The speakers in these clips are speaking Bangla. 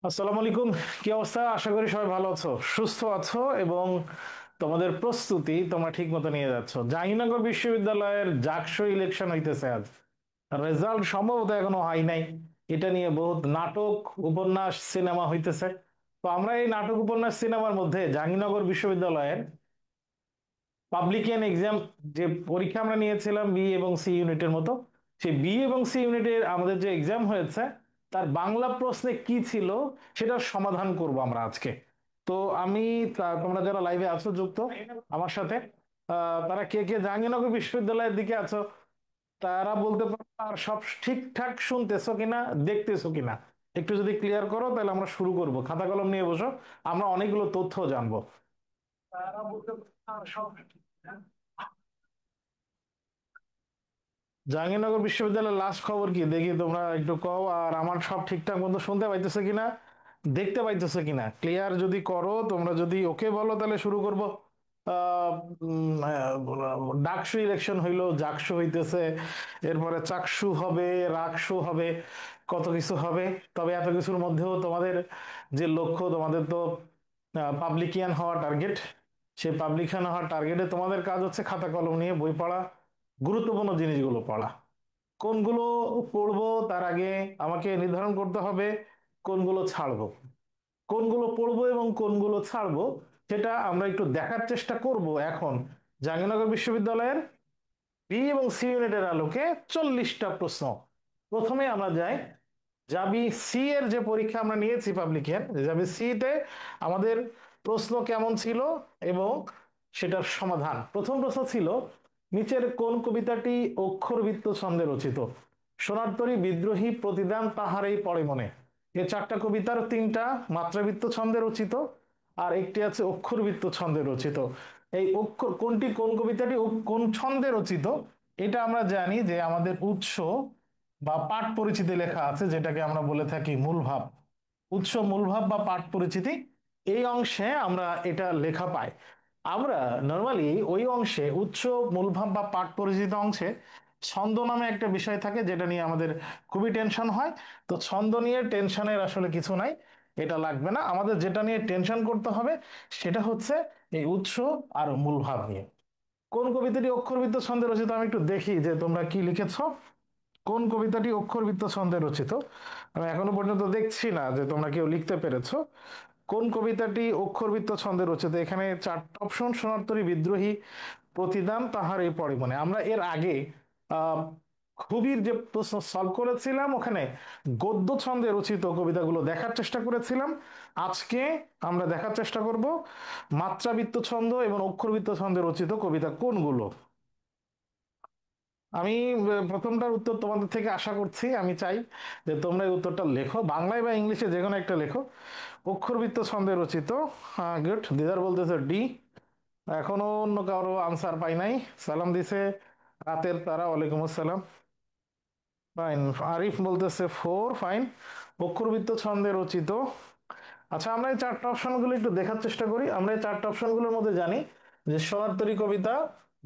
আসসালামু আলাইকুম। কি অবস্থা? আশা করি সবাই ভালো আছো, সুস্থ আছো এবং তোমাদের প্রস্তুতি তোমরা ঠিক মতো নিয়ে যাচ্ছ। জাহাঙ্গীরনগর বিশ্ববিদ্যালয়ের জাকসু ইলেকশন হইতেছে আজ। রেজাল্ট সম্ভবত এখনো হয় নাই। এটা নিয়ে বহুত নাটক, উপন্যাস, সিনেমা হইতেছে। তো আমরা এই নাটক, উপন্যাস, সিনেমার মধ্যে জাহাঙ্গীরনগর বিশ্ববিদ্যালয়ের পাবলিকিয়ান এক্সাম, যে পরীক্ষা আমরা নিয়েছিলাম বি এবং সি ইউনিটের মতো, সেই বি এবং সি ইউনিটের আমাদের যে এক্সাম হয়েছে তার বাংলা প্রশ্নে কি ছিল সেটার সমাধান করব আমরা আজকে। তো আমি তোমরা যারা লাইভে আছো যুক্ত আমার সাথে, তারা কে কে জাহাঙ্গীরনগর বিশ্ববিদ্যালয়ের দিকে আছো তারা বলতে পারো, আর সব ঠিকঠাক শুনতেছো কিনা, দেখতেছো কিনা একটু যদি ক্লিয়ার করো তাহলে আমরা শুরু করব। খাতা কলম নিয়ে বসো, আমরা অনেকগুলো তথ্য জানবো। তারা বলতে পারো, আর সব ঠিকঠাক। জাহাঙ্গীরনগর বিশ্ববিদ্যালয়ের লাস্ট খবর কি দেখি, তোমরা একটু কও। আর আমার সব ঠিকঠাক মতো শুনতে পাইতেছে কিনা, দেখতে পাইতেছে কিনা ক্লিয়ার যদি করো, তোমরা যদি ওকে বলো তাহলে শুরু করব। ডাকসু ইলেকশন হইলো, জাকসু হইতেছে, এরপরে চাকসু হবে, রাকসু হবে, কত কিছু হবে। তবে এত কিছুর মধ্যেও তোমাদের যে লক্ষ্য, তোমাদের তো পাবলিকিয়ান হওয়া টার্গেট। সেই পাবলিকিয়ান হওয়ার টার্গেটে তোমাদের কাজ হচ্ছে খাতা কলম নিয়ে বই পড়া, গুরুত্বপূর্ণ জিনিসগুলো পড়া। কোনগুলো পড়বো তার আগে আমাকে নির্ধারণ করতে হবে কোনগুলো ছাড়বো। কোনগুলো পড়বো এবং কোনগুলো ছাড়বো সেটা আমরা একটু দেখার চেষ্টা করব এখন। জাহাঙ্গীরনগর বিশ্ববিদ্যালয়ের বি এবং সি ইউনিটের আলোকে 40টা প্রশ্ন। প্রথমে আমরা যাই জাবি সি এর যে পরীক্ষা আমরা নিয়েছি পাবলিকের, জাবি সি তে আমাদের প্রশ্ন কেমন ছিল এবং সেটার সমাধান। প্রথম প্রশ্ন ছিল, নিচের কোন কবিতাটি অক্ষরবৃত্ত ছন্দে রচিত? সোনার তরী, বিদ্রোহী, প্রতিদান, তাহার এই পড়ে মনে। এই চারটা কবিতার তিনটা মাত্রাবৃত্ত ছন্দে রচিত আর একটি আছে অক্ষরবৃত্ত ছন্দে রচিত। এই অক্ষর কোনটি, কোন কবিতাটি কোন ছন্দে রচিত, এটা আমরা জানি যে আমাদের উৎস বা পাঠ পরিচিতি লেখা আছে, যেটাকে আমরা বলে থাকি মূল ভাব। উৎস, মূল ভাব বা পাঠ পরিচিতি, এই অংশে আমরা এটা লেখা পাই। আমরা নর্মালি ওই অংশে উৎস, মূল ভাব বা পাঠ পরিচিত অংশে ছন্দ নামে একটা বিষয় থাকে, যেটা নিয়ে আমাদের খুবই টেনশন হয়। তো ছন্দ নিয়ে টেনশনের আসলে কিছু নাই, এটা লাগবে না। আমাদের যেটা নিয়ে টেনশন করতে হবে সেটা হচ্ছে এই উৎস আর মূল ভাব নিয়ে। কোন কবিতাটি অক্ষরবৃত্ত ছন্দে রচিত, আমি একটু দেখি যে তোমরা কি লিখেছো। কোন কবিতাটি অক্ষরবৃত্ত ছন্দে রচিত? আমি এখনো পর্যন্ত দেখছি না যে তোমরা কেউ লিখতে পেরেছো। কোন কবিতাটি অক্ষরবৃত্ত ছন্দে রচিত? এখানে চারটা অপশন: সোনার তরী, বিদ্রোহী, প্রতিদান, তাহার এই পরে মনে। আমরা এর আগে আহ কবির যে প্রশ্ন সলভ করেছিলাম ওখানে গদ্য ছন্দে রচিত কবিতাগুলো দেখার চেষ্টা করেছিলাম। আজকে আমরা দেখার চেষ্টা করব মাত্রাবৃত্ত ছন্দ এবং অক্ষরবৃত্ত ছন্দে রচিত কবিতা কোনগুলো। আমি প্রথমটার উত্তর তোমাদের থেকে আশা করছি। আমি চাই যে তোমরা এই উত্তরটা লেখো, বাংলায় বা ইংলিশে যে কোনো একটা লেখো। অক্ষরবৃত্ত ছন্দে রচিত। হ্যাঁ, গুড। দিদার বলতেছে ডি। এখনো অন্য কারো আনসার পাই নাই। সালাম দিছে রাতের তারা, ওয়ালাইকুম আসসালাম। ফাইন। আরিফ বলতেছে ফোর, ফাইন। অক্ষরবৃত্ত ছন্দে রচিত। আচ্ছা, আমরা এই চারটা অপশনগুলো একটু দেখার চেষ্টা করি। আমরা এই চারটা অপশনগুলোর মধ্যে জানি যে সোনারতরী কবিতা,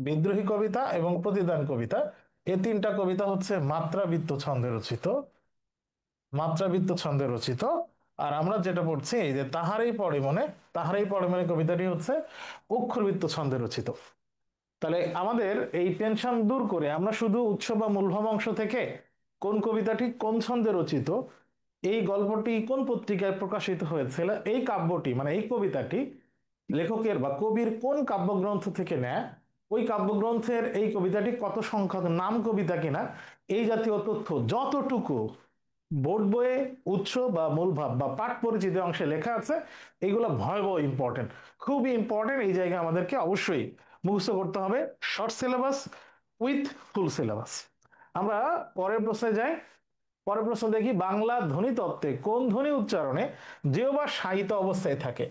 বিদ্রোহী কবিতা এবং প্রতিদান কবিতা, এই তিনটা কবিতা হচ্ছে মাত্রাবৃত্ত ছন্দে রচিত। মাত্রাবৃত্ত ছন্দে রচিত। আর আমরা যেটা পড়ছি এই যে তাহারই পড়ে মনে, তাহারই পড়ে মনে কবিতাটি হচ্ছে অক্ষরবৃত্ত ছন্দে রচিত। তাহলে আমাদের এই টেনশন দূর করে আমরা শুধু উৎস বা মূলভাব অংশ থেকে কোন কবিতাটি কোন ছন্দে রচিত, এই গল্পটি কোন পত্রিকায় প্রকাশিত হয়েছিল, এই কাব্যটি মানে এই কবিতাটি লেখকের বা কবির কোন কাব্যগ্রন্থ থেকে নেয়, ওই কাব্যগ্রন্থের এই কবিতাটি কত সংখ্যক নাম কবিতা কিনা, এই জাতীয় তথ্য যতটুকু বোর্ড বইয়ে উৎস বা মূল ভাব বা পাঠ পরিচিতি অংশে লেখা আছে, এগুলো ভয়াবহ ইম্পর্টেন্ট, খুবই ইম্পর্টেন্ট। এই জায়গায় আমাদেরকে অবশ্যই মুখস্থ করতে হবে short syllabus with full syllabus. আমরা পরের প্রশ্নে যাই। পরের প্রশ্ন দেখি, বাংলা ধ্বনি তত্ত্বে কোন ধ্বনি উচ্চারণে জিহ্বা শায়িত অবস্থায় থাকে?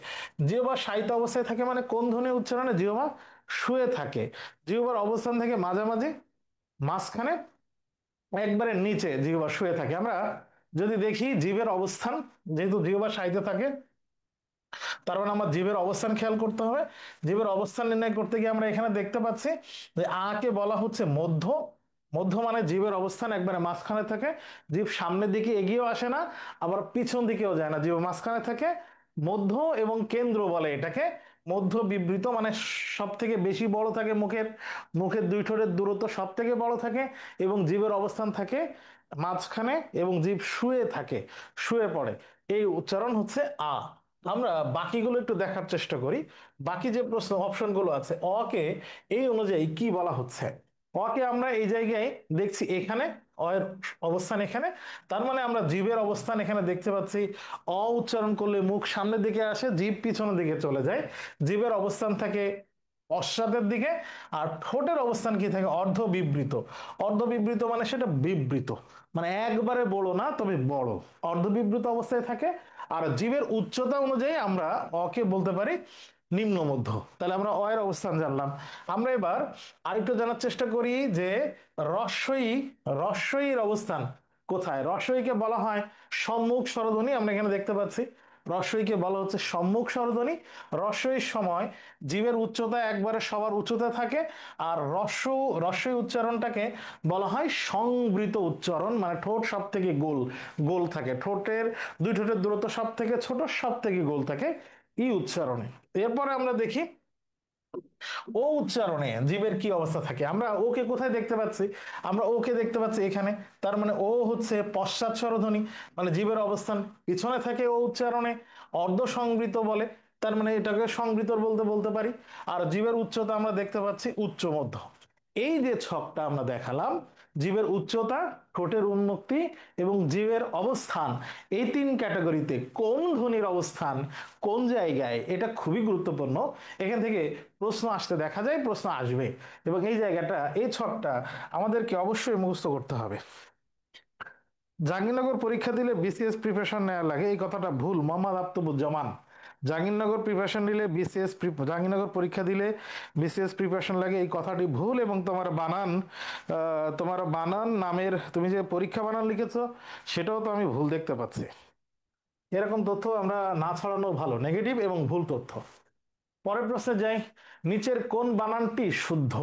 জিহ্বা শায়িত অবস্থায় থাকে মানে কোন ধ্বনি উচ্চারণে জিহ্বা শুয়ে থাকে? জিহ্বার অবস্থান থেকে মাঝামাঝি, মাঝখানে, একবারে নিচে জিহ্বা শুয়ে থাকে? আমরা যদি দেখি জীবের অবস্থান, যেহেতু জিহ্বা শায়িত থাকে তার মানে আমার জীবের অবস্থান খেয়াল করতে হবে। জীবের অবস্থান নির্ণয় করতে গিয়ে আমরা এখানে দেখতে পাচ্ছি যে আ কে বলা হচ্ছে মধ্য, মধ্য মানে জীবের অবস্থান একবারে মাঝখানে থাকে, জীব সামনের দিকে এগিয়েও আসে না, আবার পিছন দিকেও যায় না, জীব মাঝখানে থাকে। মধ্য এবং কেন্দ্র বলে এটাকে। মধ্য বিবৃত মানে সব থেকে বেশি বড় থাকে মুখের, মুখের দুই ঠোঁটের দূরত্ব সব থেকে বড় থাকে, এবং জীবের অবস্থান থাকে মাঝখানে, এবং জীব শুয়ে থাকে, শুয়ে পড়ে। এই উচ্চারণ হচ্ছে আ। আমরা বাকিগুলো একটু দেখার চেষ্টা করি। বাকি যে প্রশ্ন অপশনগুলো আছে, অ কে এই অনুযায়ী কি বলা হচ্ছে। অকে আমরা এই জায়গায় দেখছি এখানে, অ এর অবস্থান এখানে, তার মানে আমরা জীবের অবস্থান এখানে দেখতে পাচ্ছি। অ উচ্চারণ করলে মুখ সামনের দিকে আসে, জীব পিছনের দিকে চলে যায়। জীবের অবস্থান থাকে পশ্চাতের দিকে। আর ঠোঁটের অবস্থান কি থাকে? অর্ধ বিবৃত। অর্ধ বিবৃত মানে সেটা বিবৃত, মানে একবারে বড় না, তবে বড়, অর্ধ বিবৃত অবস্থায় থাকে। আর জীবের উচ্চতা অনুযায়ী আমরা অকে বলতে পারি নিম্ন মধ্য। তাহলে আমরা অ এর অবস্থান জানলাম। আমরা এবার আরেকটু জানার চেষ্টা করি যে রস্বই, রস্বইয়ের অবস্থান কোথায়। রস্বইকে বলা হয় সম্মুখ স্বরধ্বনি, আমরা এখানে দেখতে পাচ্ছি রস্বইকে বলা হচ্ছে সম্মুখ স্বরধ্বনি। রস্বইয়ের সময় জীবের উচ্চতা একবারে সবার উচ্চতা থাকে। আর রস্বই উচ্চারণটাকে বলা হয় সংবৃত উচ্চারণ, মানে ঠোঁট সব থেকে গোল, গোল থাকে, ঠোঁটের দুই ঠোঁটের দূরত্ব সব থেকে ছোট, সব থেকে গোল থাকে ই উচ্চারণে। এরপরে আমরা দেখি ও উচ্চারণে জীবের কি অবস্থা থাকে। আমরা ওকে কোথায় দেখতে পাচ্ছি? আমরা ওকে দেখতে পাচ্ছি এখানে। তার মানে ও হচ্ছে পশ্চাৎ স্বরধ্বনি, মানে জীবের অবস্থান পিছনে থাকে ও উচ্চারণে। অর্ধ সংবৃত বলে, তার মানে এটাকে সংবৃত বলতে বলতে পারি। আর জীবের উচ্চতা আমরা দেখতে পাচ্ছি উচ্চ মধ্য। এই যে ছকটা আমরা দেখালাম, জীবের উচ্চতা, ঠোঁটের উন্মুক্তি এবং জীবের অবস্থান, এই তিন ক্যাটাগরিতে কোন ধ্বনির অবস্থান কোন জায়গায়, এটা খুবই গুরুত্বপূর্ণ। এখান থেকে প্রশ্ন আসতে দেখা যায়, প্রশ্ন আসবে, এবং এই জায়গাটা, এই ছকটা আমাদেরকে অবশ্যই মুখস্থ করতে হবে। জাহাঙ্গীরনগর পরীক্ষা দিলে বিসিএস প্রিপারেশন নেওয়া লাগে, এই কথাটা ভুল। মোহাম্মদ আফতাবুজ্জামান, জাহাঙ্গীরনগর প্রিপারেশন নিলে বিসিএস, জাহাঙ্গীরনগর পরীক্ষা দিলে বিসিএস প্রিপারেশন লাগে, এই কথাটি ভুল। এবং তোমার বানান, তোমার বানান নামের, তুমি যে পরীক্ষা বানান লিখেছো সেটাও তো আমি ভুল দেখতে পাচ্ছি। এরকম তথ্য আমরা না ছড়ানো ভালো, নেগেটিভ এবং ভুল তথ্য। পরের প্রশ্নে যাই। নিচের কোন বানানটি শুদ্ধ?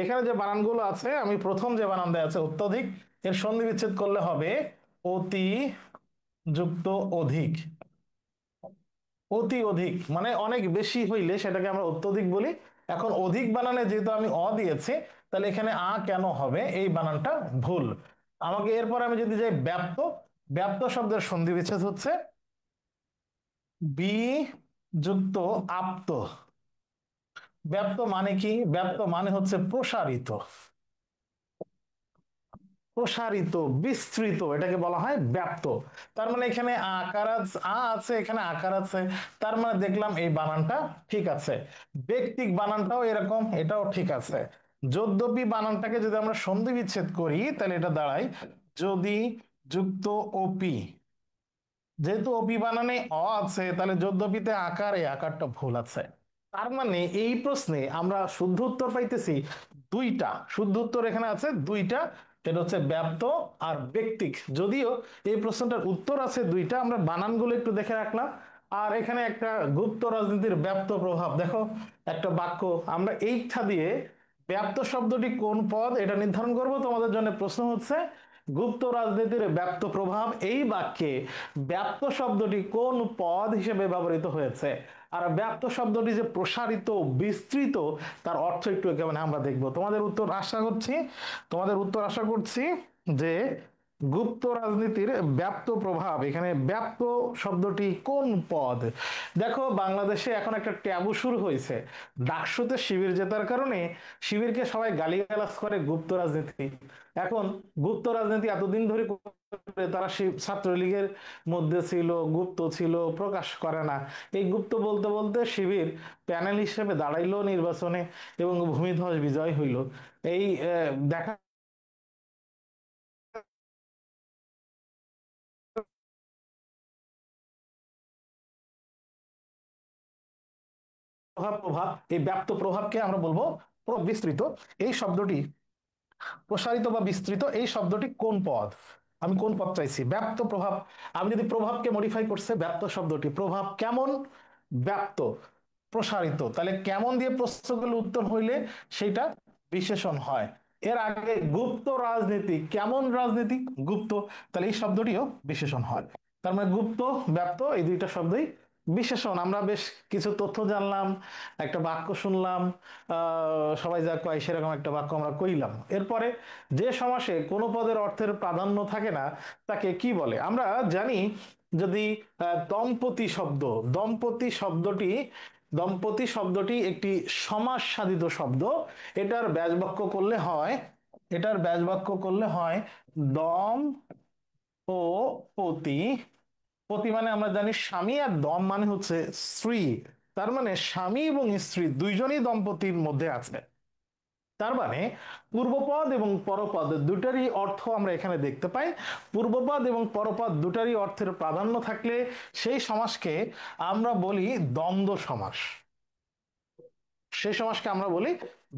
এখানে যে বানানগুলো আছে, আমি প্রথম যে বানান দেওয়া আছে অত্যধিক, এর সন্ধি বিচ্ছেদ করলে হবে অতি যুক্ত অধিক। অতি অধিক মানে অনেক বেশি হইলে সেটাকে আমরা অত্যধিক বলি। এখন অধিক বানানে যেহেতু আমি অ দিয়েছি, তাহলে এখানে আ কেন হবে? এই বানানটা ভুল। আমাকে এরপর আমি যদি যাই ব্যাপ্ত, ব্যাপ্ত শব্দের সন্ধি বিচ্ছেদ হচ্ছে বি যুক্ত আপ্ত। ব্যাপ্ত মানে কি? ব্যাপ্ত মানে হচ্ছে প্রসারিত, প্রসারিত, বিস্তৃত, এটাকে বলা হয় ব্যাপ্ত। তার মানে এখানে আকার আ আছে, এখানে আকার আছে, তার মানে দেখলাম এই বানানটা ঠিক আছে। ব্যক্তিক বানানটাও এরকম, এটাও ঠিক আছে। যদ্যপি বানানটাকে যদি আমরা সন্ধি বিচ্ছেদ করি, তাহলে এটা দাঁড়ায় যদি যুক্ত ওপি। যেহেতু অপি বানানে অ আছে, তাহলে যদ্যপিতে আকার, এই আকারটা ভুল আছে। তার মানে এই প্রশ্নে আমরা শুদ্ধ উত্তর পাইতেছি দুইটা, শুদ্ধ উত্তর এখানে আছে দুইটা। এটা হচ্ছে ব্যাপ্ত আর ব্যক্তিক। যদিও এই প্রশ্নটার উত্তর আছে দুইটা, আমরা বানানগুলো একটু দেখে রাখলাম। আর এখানে একটা গুপ্ত রাজনীতির ব্যাপ্ত প্রভাব, দেখো একটা বাক্য, আমরা এইটা দিয়ে ব্যাপ্ত শব্দটি কোন পদ এটা নির্ধারণ করব। তোমাদের জন্য প্রশ্ন হচ্ছে গুপ্ত রাজনীতির ব্যাপ্ত প্রভাব, এই বাক্যে ব্যাপ্ত শব্দটি কোন পদ হিসেবে ব্যবহৃত হয়েছে। আর ব্যাপ্ত শব্দটি যে প্রসারিত, বিস্তৃত, তার অর্থ একটু কেমন আমরা দেখবো। তোমাদের উত্তর আশা করছি, তোমাদের উত্তর আশা করছি যে গুপ্ত রাজনীতির ব্যাপ্ত প্রভাব, এখানে ব্যাপ্ত শব্দটি কোন পদ। দেখো বাংলাদেশে এখন একটা ট্যাবু শুরু হয়েছে, ডাকসুতে শিবির জেতার কারণে শিবিরকে সবাই গালিগালাজ করে গুপ্ত রাজনীতি। এখন গুপ্ত রাজনীতি এতদিন ধরে করে তারা ছাত্রলীগের মধ্যে ছিল, গুপ্ত ছিল, প্রকাশ করে না। এই গুপ্ত বলতে বলতে শিবির প্যানেল হিসেবে দাঁড়াইলো নির্বাচনে, এবং ভূমিধ্বস বিজয় হইল। এই দেখা প্রভাব, প্রভাব, এই ব্যাপ্ত প্রভাবকে আমরা বলবো বিস্তৃত। এই শব্দটি প্রসারিত বা বিস্তৃত, এই শব্দটি কোন পদ? আমি কোন পদ চাইছি? ব্যাপ্ত প্রভাব। আমি যদি প্রভাবকে মডিফাই করছে ব্যাপ্ত শব্দটি, প্রভাব কেমন? ব্যাপ্ত, প্রসারিত। তাহলে কেমন দিয়ে প্রশ্নগুলো উত্তর হইলে সেটা বিশেষণ হয়। এর আগে গুপ্ত রাজনীতি, কেমন রাজনীতি? গুপ্ত। তাহলে এই শব্দটিও বিশেষণ হয়। তার মানে গুপ্ত, ব্যাপ্ত, এই দুইটা শব্দই বিশেষণ। আমরা বেশ কিছু তথ্য জানলাম, একটা বাক্য শুনলাম, সবাই যা কয় সেরকম একটা বাক্য আমরা কইলাম। এরপরে যে সমাসে কোনো পদের অর্থের প্রাধান্য থাকে না তাকে কি বলে? আমরা জানি, যদি দম্পতি শব্দ, দম্পতি শব্দটি, দম্পতি শব্দটি একটি সমাস সাধিত শব্দ। এটার ব্যাসবাক্য করলে হয়, এটার ব্যাসবাক্য করলে হয় দম ও পতি। পতি মানে আমরা জানি স্বামী, আর দম মানে হচ্ছে স্ত্রী। তার মানে স্বামী এবং স্ত্রী দুইজনই দম্পতির মধ্যে আছে। তার মানে পূর্বপদ এবং পরপদ দুটারই অর্থ আমরা এখানে দেখতে পাই। পূর্বপদ এবং পরপদ দুটারই অর্থের প্রাধান্য থাকলে সেই সমাসকে আমরা বলি দ্বন্দ্ব সমাস। সেই সমাসকে আমরা বলি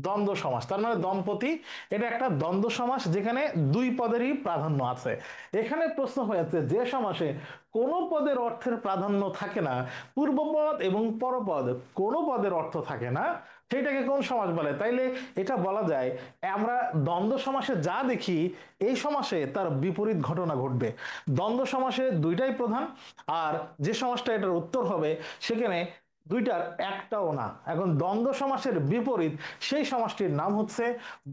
দ্বন্দ্ব সমাস। তার মানে দম্পতি, এটা একটা দ্বন্দ্ব সমাস যেখানে দুই পদেরই প্রাধান্য আছে। এখানে প্রশ্ন হয়েছে যে সমাসে কোনো পদের অর্থের প্রাধান্য থাকে না, পূর্বপদ এবং পরপদ কোনো পদের অর্থ থাকে না, সেটাকে কোন সমাস বলে? তাইলে এটা বলা যায়, আমরা দ্বন্দ্ব সমাসে যা দেখি এই সমাসে তার বিপরীত ঘটনা ঘটবে। দ্বন্দ্ব সমাসে দুইটাই প্রধান, আর যে সমাসটা এটার উত্তর হবে সেখানে দুইটার একটাও না। এখন দ্বন্দ্ব সমাসের বিপরীত সেই সমাসটির নাম হচ্ছে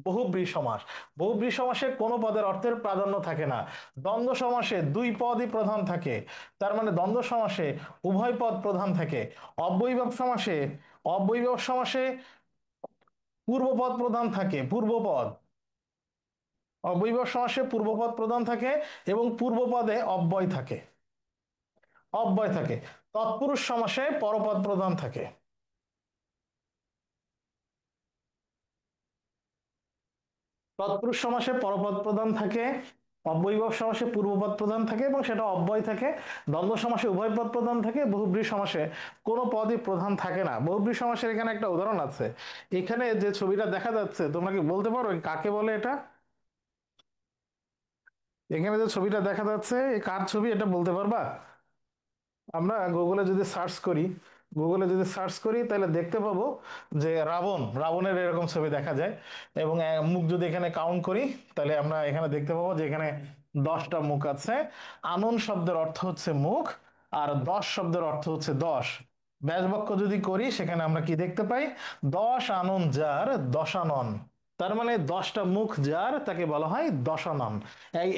বহুব্রী সমাস। বহুব্রী সমাসে কোনো পদের অর্থের প্রাধান্য থাকে না, দ্বন্দ্ব সমাসে দুই পদই প্রধান থাকে। তার মানে দ্বন্দ্ব সমাসে উভয় পদ প্রধান থাকে। অব্যয়ীভাব সমাসে, অব্যয়ীভাব সমাসে পূর্বপদ প্রধান থাকে, পূর্বপদ। অব্যয়ীভাব সমাসে পূর্বপদ প্রধান থাকে এবং পূর্বপদে অব্যয় থাকে, অব্যয় থাকে। তৎপুরুষ সমাসে পরপদ প্রধান থাকে। তৎপুরুষ সমাসে পরপদ প্রধান থাকে, অব্যয়ীভাব সমাসে পূর্বপদ প্রধান থাকে এবং সেটা অব্যয় থাকে। দ্বন্দ্ব সমাসে উভয় পদ প্রধান থাকে, বহুব্রী সমাসে কোনো পদই প্রধান থাকে না। বহুব্রী সমাসের এখানে একটা উদাহরণ আছে। এখানে যে ছবিটা দেখা যাচ্ছে, তোমরা কি বলতে পারো কাকে বলে এটা? এখানে যে ছবিটা দেখা যাচ্ছে, এই কার ছবি এটা বলতে পারবা? আমরা গুগলে যদি সার্চ করি, গুগলে যদি সার্চ করি তাহলে দেখতে পাবো যে রাবণ, রাবণের এরকম ছবি দেখা যায়। এবং মুখ যদি এখানে কাউন্ট করি তাহলে আমরা এখানে দেখতে পাবো যে এখানে 10টা মুখ আছে। আনন শব্দের অর্থ হচ্ছে মুখ, আর 10 শব্দের অর্থ হচ্ছে 10। ব্যাসবাক্য যদি করি সেখানে আমরা কি দেখতে পাই? 10 আনন যার দশানন। তার মানে 10টা মুখ যার তাকে বলা হয় দশানন।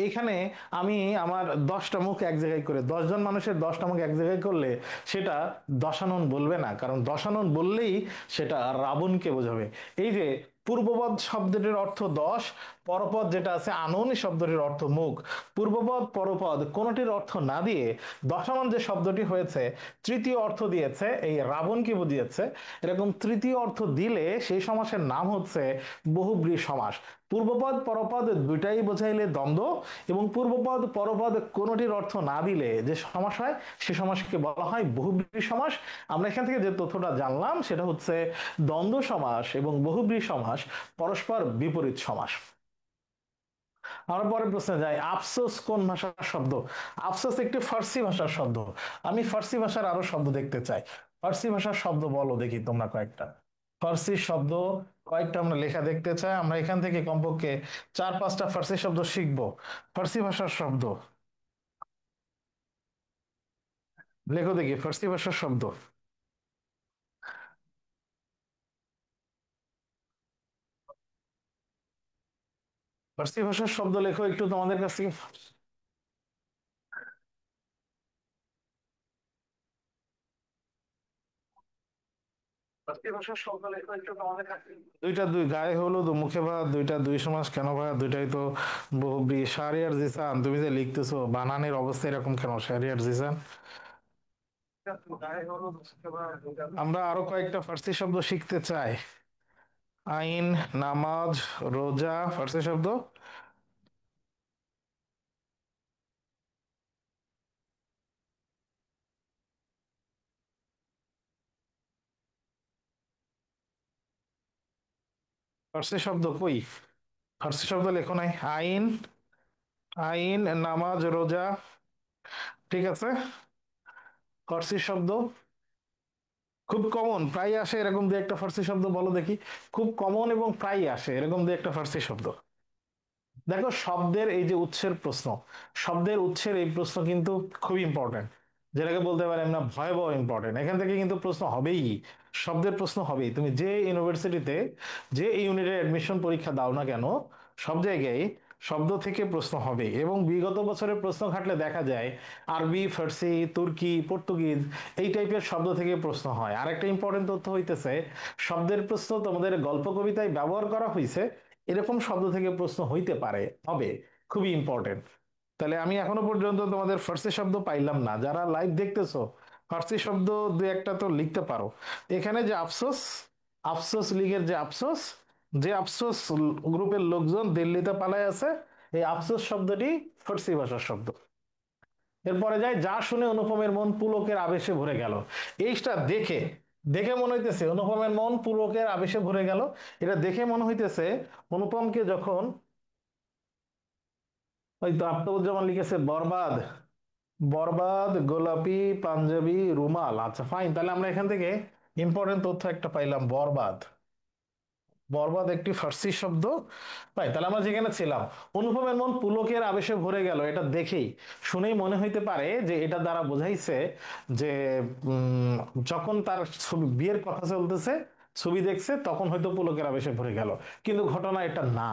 এইখানে আমি আমার 10টা মুখ এক জায়গায় করে, 10জন মানুষের 10টা মুখ এক জায়গায় করলে সেটা দশানন বলবে না, কারণ দশানন বললেই সেটা রাবণকে বোঝাবে। এই যে পূর্বপদ শব্দটির অর্থ 10, পরপদ যেটা আছে আনন শব্দটির অর্থ মুখ। পূর্বপদ পরপদ কোনটির অর্থ না দিয়ে দশানন যে শব্দটি হয়েছে তৃতীয় অর্থ দিয়েছে, এই রাবণকে বুঝিয়েছে। এরকম তৃতীয় অর্থ দিলে সেই সমাসের নাম হচ্ছে বহুব্রী সমাস। পূর্বপদ পরপদ দুইটাই বোঝাইলে দ্বন্দ্ব, এবং পূর্বপদ পরপদ কোনটির অর্থ না দিলে যে সমাস হয় সে সমাসকে বলা হয় বহুব্রী সমাস। আমরা এখান থেকে যে তথ্যটা জানলাম সেটা হচ্ছে দ্বন্দ্ব সমাস এবং বহুব্রী সমাস পরস্পর বিপরীত সমাস। আমরা পরের প্রশ্নে যাই। আফসোস কোন ভাষার শব্দ? আফসোস একটি ফার্সি ভাষার শব্দ। আমি ফার্সি ভাষার আরো শব্দ দেখতে চাই। ফার্সি ভাষার শব্দ বলো দেখি তোমরা কয়েকটা। ফার্সি শব্দ কয়েকটা আমরা লেখা দেখতে চাই। আমরা এখান থেকে কমপক্ষে 4-5টা ফার্সি শব্দ শিখবো। ফার্সি ভাষার শব্দ লেখো দেখি, ফার্সি ভাষার শব্দ। ফার্সি ভাষার শব্দ লেখো একটু তোমাদের কাছ থেকে। ফার্সি ভাষার শব্দ লেখো একটু তোমাদের কাছ থেকে। দুইটা দুই, গায়ে হলুদ ও মুখে ভাত, দুইটা দুই সমাস কেন ভাই? দুইটাই তো বহুব্রী। শাহরিয়ার জিসান, তুমি যে লিখতেছো বানানের অবস্থা এরকম কেন শাহরিয়ার জিসান? আমরা আরো কয়েকটা ফার্সি শব্দ শিখতে চাই। আইন, নামাজ, রোজা ফার্সি শব্দ। ফার্সি শব্দ কই? ফার্সি শব্দ লেখো নাই। আইন, আইন, নামাজ, রোজা, ঠিক আছে। ফার্সি শব্দ খুব কমন প্রায় আসে এরকম দু একটা ফার্সি শব্দ বলো দেখি। খুব কমন এবং প্রায় আসে এরকম দু একটা ফার্সি শব্দ। দেখো শব্দের এই যে উৎসের প্রশ্ন, শব্দের উৎসের এই প্রশ্ন কিন্তু খুব ইম্পর্টেন্ট, যেটাকে বলতে পারি আমরা ভয়াবহ ইম্পর্টেন্ট। এখান থেকে কিন্তু প্রশ্ন হবেই, শব্দের প্রশ্ন হবেই। তুমি যে ইউনিভার্সিটিতে যে ইউনিটের অ্যাডমিশন পরীক্ষা দাও না কেন, সব জায়গায় শব্দ থেকে প্রশ্ন হবে। এবং বিগত বছরের প্রশ্ন ঘাটলে দেখা যায় আরবি, ফার্সি, তুর্কি, পর্তুগিজ এই টাইপের শব্দ থেকে প্রশ্ন হয়। আরেকটা ইম্পর্টেন্ট তথ্য হইতেছে, শব্দের প্রশ্ন তোমাদের গল্প কবিতায় ব্যবহার করা হয়েছে এরকম শব্দ থেকে প্রশ্ন হইতে পারে, হবে, খুবই ইম্পর্টেন্ট। তাহলে আমি এখনো পর্যন্ত তোমাদের ফার্সি শব্দ পাইলাম না। যারা লাইভ দেখতেছো ফার্সি শব্দ দু একটা তো লিখতে পারো। এখানে যে আফসোস, আফসোস লীগের যে আফসোস, যে আফসোস গ্রুপের লোকজন দিল্লিতে পালায় আছে, এই আফসোস শব্দটি ফার্সি ভাষার শব্দ। এরপরে যায়, যা শুনে অনুপমের মন পুলকের আবেশে ভরে গেল। এইটা দেখে, দেখে মনে হইতেছে অনুপমের মন পুলকের আবেশে ভরে গেল। এটা দেখে মনে হইতেছে অনুপমকে যখন, ওই তো আফতাবুজ্জামান লিখেছে বরবাদ, বরবাদ, গোলাপি, পাঞ্জাবি, রুমাল। আচ্ছা ফাইন, তাহলে আমরা এখান থেকে ইম্পর্টেন্ট তথ্য একটা পাইলাম, বরবাদ। বরবাদ একটি ফার্সি শব্দ। তাই তাহলে আমরা যেখানে ছিলাম, অনুপমের মন পুলকের আবেশে ভরে গেল, এটা দেখেই শুনেই মনে হইতে পারে যে এটা দ্বারা বোঝাইছে যে উম, যখন তার ছবি বিয়ের কথা চলতেছে, ছবি দেখছে, তখন হয়তো পুলকের আবেশে ভরে গেল। কিন্তু ঘটনা এটা না।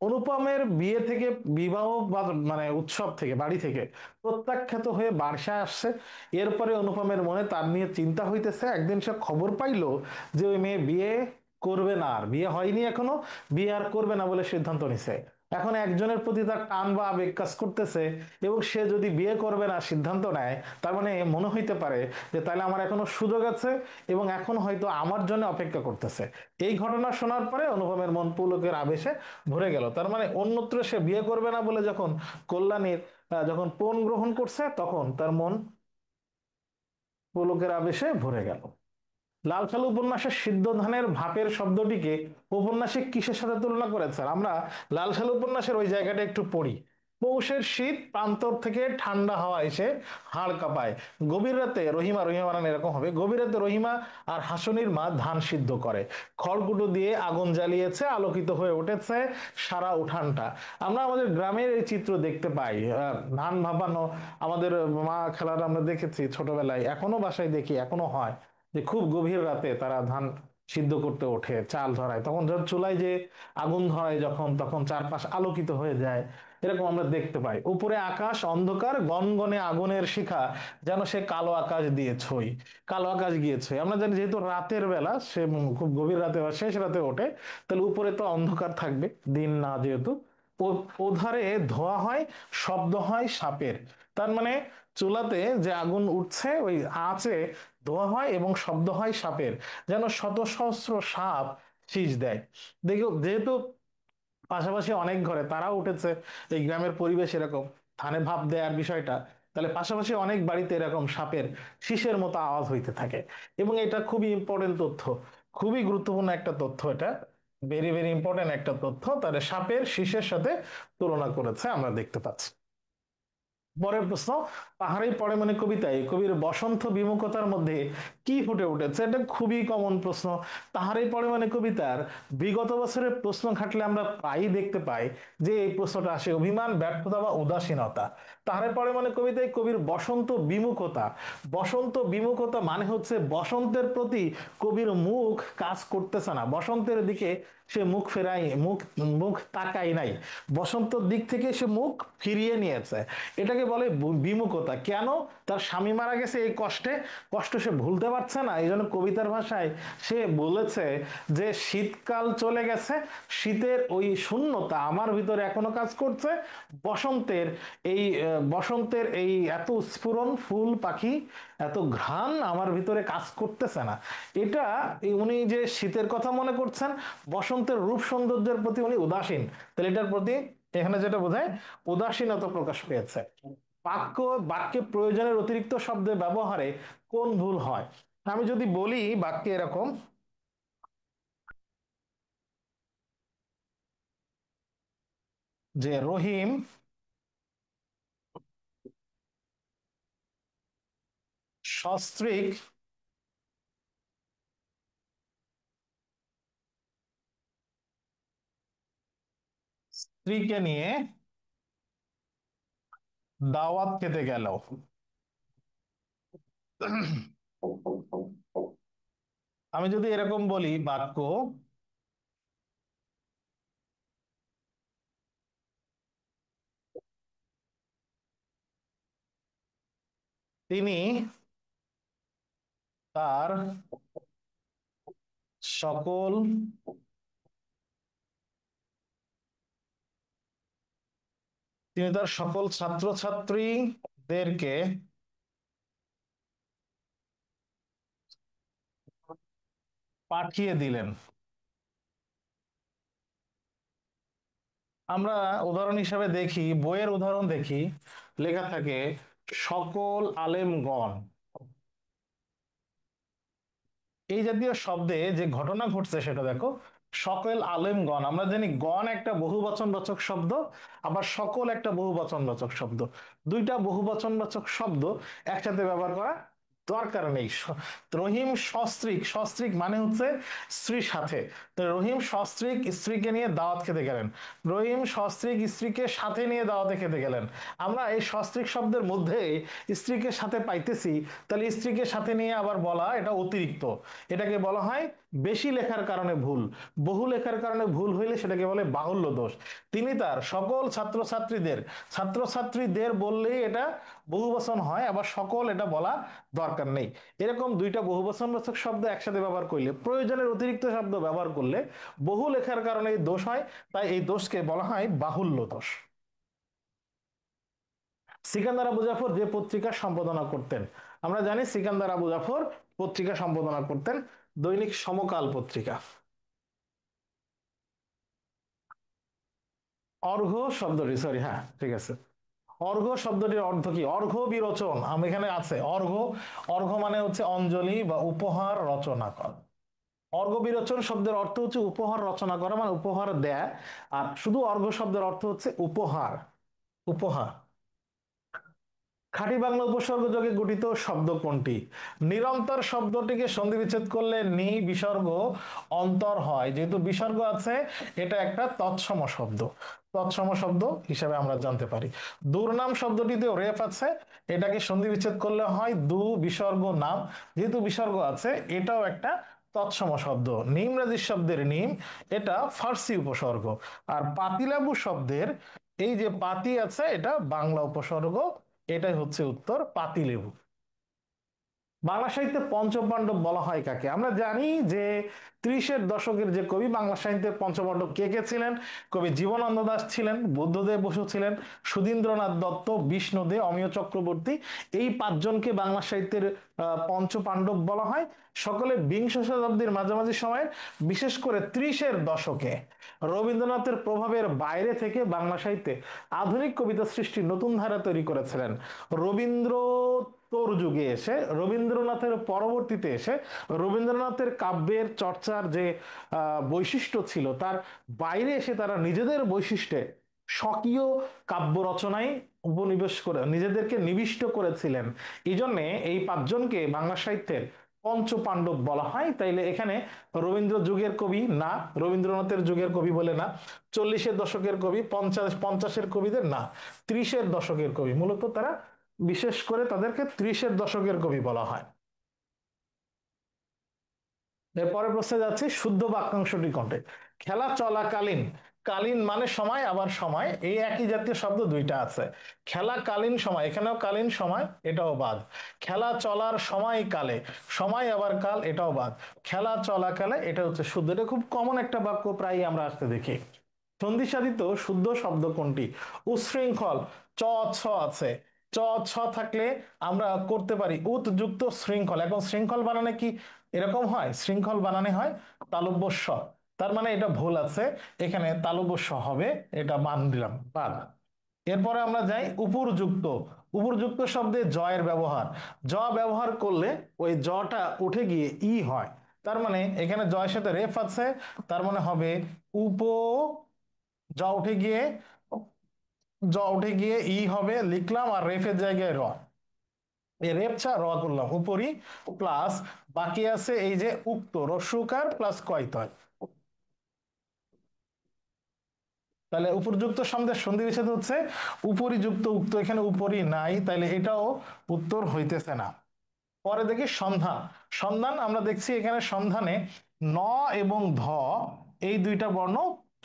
অনুপমের বিয়ে থেকে, বিবাহ বা মানে উৎসব থেকে, বাড়ি থেকে প্রত্যাখ্যাত হয়ে বাসায় আসছে। এরপরে অনুপমের মনে তার নিয়ে চিন্তা হইতেছে। একদিন সে খবর পাইলো যে ওই মেয়ে বিয়ে করবে না, আর বিয়ে হয়নি এখনো, বিয়ে আর করবে না বলে সিদ্ধান্ত নিছে। এখন একজনের প্রতি তার টান বা আবেগ কাজ করতেছে, এবং সে যদি বিয়ে করবে না সিদ্ধান্ত নেয়, তার মানে মনে হইতে পারে যে তাহলে আমার এখনো সুযোগ আছে, এবং এখন হয়তো আমার জন্য অপেক্ষা করতেছে। এই ঘটনা শোনার পরে অনুপমের মন পুলকের আবেশে ভরে গেল। তার মানে অন্যত্র সে বিয়ে করবে না বলে যখন কল্যাণীর যখন পণ গ্রহণ করছে, তখন তার মন পুলকের আবেশে ভরে গেল। লাল সালু উপন্যাসের সিদ্ধ ধানের ভাপের শব্দটিকে উপন্যাসিক কিসের সাথে তুলনা করেছেন? আমরা লাল সালু উপন্যাসের ওই জায়গাটা একটু পড়ি। পৌষের শীত, প্রান্তর থেকে ঠান্ডা হাওয়া এসে হাড় কাঁপায়। গভীর রাতে রহিমা, রহিমা বানান এরকম হবে, গভীর রাতে রহিমা আর হাসুনির মা ধান সিদ্ধ করে, খড়কুটো দিয়ে আগুন জ্বালিয়েছে, আলোকিত হয়ে উঠেছে সারা উঠানটা। আমরা আমাদের গ্রামের এই চিত্র দেখতে পাই, ধান ভাপানো, আমাদের মা খেলাটা আমরা দেখেছি ছোটবেলায়, এখনো বাসায় দেখি, এখনো হয় যে খুব গভীর রাতে তারা ধান সিদ্ধ করতে ওঠে, চাল ধরায়, তখন যখন চুলায় যে আগুন ধরায় যখন, তখন চারপাশ আলোকিত হয়ে যায়, এরকম আমরা দেখতে পাই। উপরে আকাশ অন্ধকার, গনগনে আগুনের শিখা যেন সে কালো আকাশ দিয়ে ছই, কালো আকাশ গিয়ে ছই। আমরা জানি যেহেতু রাতের বেলা, সে খুব গভীর রাতে বা শেষ রাতে ওঠে, তাহলে উপরে তো অন্ধকার থাকবে, দিন না যেহেতু। ওধারে ধোয়া হয়, শব্দ হয় সাপের। তার মানে চুলাতে যে আগুন উঠছে ওই আঁচে ধোঁয়া হয় এবং শব্দ হয় সাপের, যেন শত সহস্র সাপ শীষ দেয়। দেখো যেহেতু পাশাপাশি অনেক ঘরে তারাও উঠেছে, এই গ্রামের পরিবেশ এরকম, ধানে ভাপ দেওয়ার বিষয়টা, তাহলে পাশাপাশি অনেক বাড়িতে এরকম সাপের শীষের মতো আওয়াজ হইতে থাকে। এবং এটা খুবই ইম্পর্টেন্ট তথ্য, খুবই গুরুত্বপূর্ণ একটা তথ্য এটা, ভেরি ভেরি ইম্পর্টেন্ট একটা তথ্য। তাহলে সাপের শীষের সাথে তুলনা করেছে আমরা দেখতে পাচ্ছি। পরের প্রশ্ন, পাহাড়ি পড়ে মনে কবিতায় কবির বসন্ত বিমুখতার মধ্যে কি ফুটে উঠেছে? এটা খুবই কমন প্রশ্ন। পাহাড়ি পড়ে মনে কবিতার বিগত বছরের প্রশ্ন ঘাটলে আমরা প্রায়ই দেখতে পাই যে এই প্রশ্নটা আসে, অভিমান, ব্যর্থতা বা উদাসীনতা। পাহাড়ে পড়ে মনে কবিতায় কবির বসন্ত বিমুখতা, বসন্ত বিমুখতা মানে হচ্ছে বসন্তের প্রতি কবির মুখ কাজ করতেছে না, বসন্তের দিকে সে মুখ ফেরাই, মুখ মুখ তাকাই নাই, বসন্তর দিক থেকে সে মুখ ফিরিয়ে নিয়েছে। এটাকে বলে বিমুখতা। কেন? তার স্বামী মারা গেছে, এই কষ্টে, কষ্ট সে ভুলতে পারছে না, এই জন্য কবিতার ভাষায় সে বলেছে যে শীতকাল চলে গেছে, শীতের ওই শূন্যতা আমার ভিতরে এখনো কাজ করছে, বসন্তের এই বসন্তের এই এত স্ফুরণ, ফুল পাখি, এত ঘ্রাণ আমার ভিতরে কাজ করতেছে না। এটা উনি যে শীতের কথা মনে করছেন, বসন্তের রূপ সৌন্দর্যের প্রতি উনি উদাসীন, তাহলে এটার প্রতি এখানে যেটা বোঝায় উদাসীনতা প্রকাশ পেয়েছে। বাক্য, বাক্যে প্রয়োজনের অতিরিক্ত শব্দের ব্যবহারে কোন ভুল হয়? আমি যদি বলি বাক্যে এরকম, যে রহিম সস্ত্রীক স্ত্রীকে নিয়ে দাওয়াত খেতে গেল। আমি যদি এরকম বলি বাক্য, তিনি তার সকল তিনি তার সকল ছাত্রছাত্রীদেরকে পাঠিয়ে দিলেন। আমরা উদাহরণ হিসাবে দেখি, বইয়ের উদাহরণ দেখি, লেখা থাকে সকল আলেমগণ। এই জাতীয় শব্দে যে ঘটনা ঘটছে সেটা দেখো, সকল আলেমগণ। আমরা জানি গণ একটা বহুবচনবাচক শব্দ, আবার সকল একটা বহুবচনবাচক শব্দ। দুইটা বহুবচনবাচক শব্দ একসাথে ব্যবহার করা দরকার নেই। রহিম সস্ত্রীক, সস্ত্রীক মানে হচ্ছে স্ত্রীর সাথে। তো রহিম সস্ত্রীক স্ত্রীকে নিয়ে দাওয়াত খেতে গেলেন, রহিম সস্ত্রীক স্ত্রীকে সাথে নিয়ে দাওয়াতে খেতে গেলেন। আমরা এই সস্ত্রীক শব্দের মধ্যে স্ত্রীকে সাথে পাইতেছি, তাহলে স্ত্রীকে সাথে নিয়ে আবার বলা এটা অতিরিক্ত। এটাকে বলা হয় বেশি লেখার কারণে ভুল। বহু লেখার কারণে ভুল হইলে সেটাকে বলে বাহুল্য দোষ। তিনি তার সকল ছাত্রছাত্রীদের, ছাত্রছাত্রীদের বললেই এটা বহুবচন হয়, আবার সকল এটা বলা দরকার নেই। এরকম দুইটা বহুবচনবাচক শব্দ একসাথে ব্যবহার করলে, প্রয়োজনের অতিরিক্ত শব্দ ব্যবহার করলে বহু লেখার কারণে এই দোষ হয়। তাই এই দোষকে বলা হয় বাহুল্য দোষ। সিকান্দার আবু জাফর যে পত্রিকা সম্পাদনা করতেন, আমরা জানি সিকান্দার আবু জাফর পত্রিকা সম্পাদনা করতেন দৈনিক সমকাল পত্রিকা। অর্ঘ শব্দটি, সরি, হ্যাঁ ঠিক আছে, অর্ঘ শব্দটির অর্থ কি? অর্ঘ বিরোচন, আমি এখানে আছে অর্ঘ। অর্ঘ মানে হচ্ছে অঞ্জলি বা উপহার রচনা করা। অর্ঘ বিরোচন শব্দের অর্থ হচ্ছে উপহার রচনা করা, মানে উপহার দেয়া। আর শুধু অর্ঘ শব্দের অর্থ হচ্ছে উপহার, উপহার। খাঁটি বাংলা উপসর্গ যোগে গঠিত শব্দ কোনটি? নিরন্তর শব্দটিকে সন্ধি বিচ্ছেদ করলে নি বিসর্গ অন্তর হয়, যেহেতু বিসর্গ আছে এটা একটা তৎসম শব্দ, তৎসম শব্দ হিসেবে আমরা জানতে পারি। দুর্নাম শব্দটিতেও রেফ আছে, এটাকে সন্ধি বিচ্ছেদ করলে হয় দু বিসর্গ নাম, যেহেতু বিসর্গ আছে এটাও একটা তৎসম শব্দ। নিমরাজি শব্দের নিম, এটা ফার্সি উপসর্গ। আর পাতিলাবু শব্দের এই যে পাতি আছে এটা বাংলা উপসর্গ, এটাই হচ্ছে উত্তর, পাতিলেবু। বাংলা সাহিত্যে পঞ্চপাণ্ডব বলা হয় কাকে? আমরা জানি যে 30-এর দশকের যে কবি, বাংলা সাহিত্যের পঞ্চপাণ্ডব কে কে ছিলেন? কবি জীবনানন্দ দাশ ছিলেন, বুদ্ধদেব বসু ছিলেন, সুধীন্দ্রনাথ দত্ত, বিষ্ণু দে, অমিয় চক্রবর্তী। এই পাঁচজনকে বাংলা সাহিত্যের পঞ্চপাণ্ডব বলা হয়। সকলে বিংশ শতাব্দীর মাঝামাঝি সময়ে, বিশেষ করে 30-এর দশকে রবীন্দ্রনাথের প্রভাবের বাইরে থেকে বাংলা সাহিত্যে আধুনিক কবিতা সৃষ্টির নতুন ধারা তৈরি করেছিলেন। রবীন্দ্র তোর যুগে এসে, রবীন্দ্রনাথের পরবর্তীতে এসে রবীন্দ্রনাথের কাব্যের চর্চার যে বৈশিষ্ট্য ছিল তার বাইরে এসে তারা নিজেদের বৈশিষ্ট্যে স্বকীয় কাব্য রচনায় উপনিবেশ করে নিজেদেরকে নিবিষ্ট করেছিলেন। এই জন্যে এই পাঁচজনকে বাংলা সাহিত্যের পঞ্চপাণ্ডব বলা হয়। তাইলে এখানে রবীন্দ্র যুগের কবি না, রবীন্দ্রনাথের যুগের কবি বলে না, 40-এর দশকের কবি, 50-এর কবিদের না, 30-এর দশকের কবি, মূলত তারা বিশেষ করে তাদেরকে 30-এর দশকের কবি বলা হয়। এরপরে প্রশ্নে যাচ্ছি, শুদ্ধ বাক্যাংশটি কোনটি? খেলা চলাকালীন, কালীন মানে সময়, আবার সময়, এই একই জাতীয় শব্দ দুইটা আছে। খেলা কালীন সময়, এখানেও কালীন সময়, এটাও বাদ। খেলা চলার সময় কালে, সময় আবার কাল, এটাও বাদ। খেলা চলাকালে, এটা হচ্ছে শুদ্ধ। এটা খুব কমন একটা বাক্য, প্রায় আমরা আসতে দেখি। সন্ধিসাধিত শুদ্ধ শব্দ কোনটি? উচ্ছৃঙ্খল, চ ছ আছে, চ ছ থাকলে আমরা করতে পারি উত যুক্ত শৃঙ্খল। এখন শৃঙ্খল বানানে কি এরকম হয়? শৃঙ্খল বানানে হয় তালব্য স, তার মানে এটা ভুল আছে, এখানে তালব্য স হবে, এটা বাদ দিলাম, বাদ। এরপরে আমরা যাই উপযুক্ত। উপযুক্ত শব্দে জয়ের ব্যবহার, জ ব্যবহার করলে ওই জটা উঠে গিয়ে ই হয়, তার মানে এখানে জয়ের সাথে রেফ আছে, তার মানে হবে উপ, জ উঠে গিয়ে, জ উঠে গিয়ে ই হবে, লিখলাম, আর রেফের জায়গায় র, এই রেপ ছা র করলাম উপরি, প্লাস বাকি আছে এই যে উক্ত, রস্যকার প্লাস কয়তয়। তাহলে উপযুক্ত শব্দের সন্ধি বিচ্ছেদ হচ্ছে উপরিযুক্ত উক্ত, এখানে উপরি নাই, তাইলে এটাও উত্তর হইতেছে না। পরে দেখি সন্ধান। সন্ধান আমরা দেখছি এখানে সন্ধানে ন এবং ধ এই দুইটা বর্ণ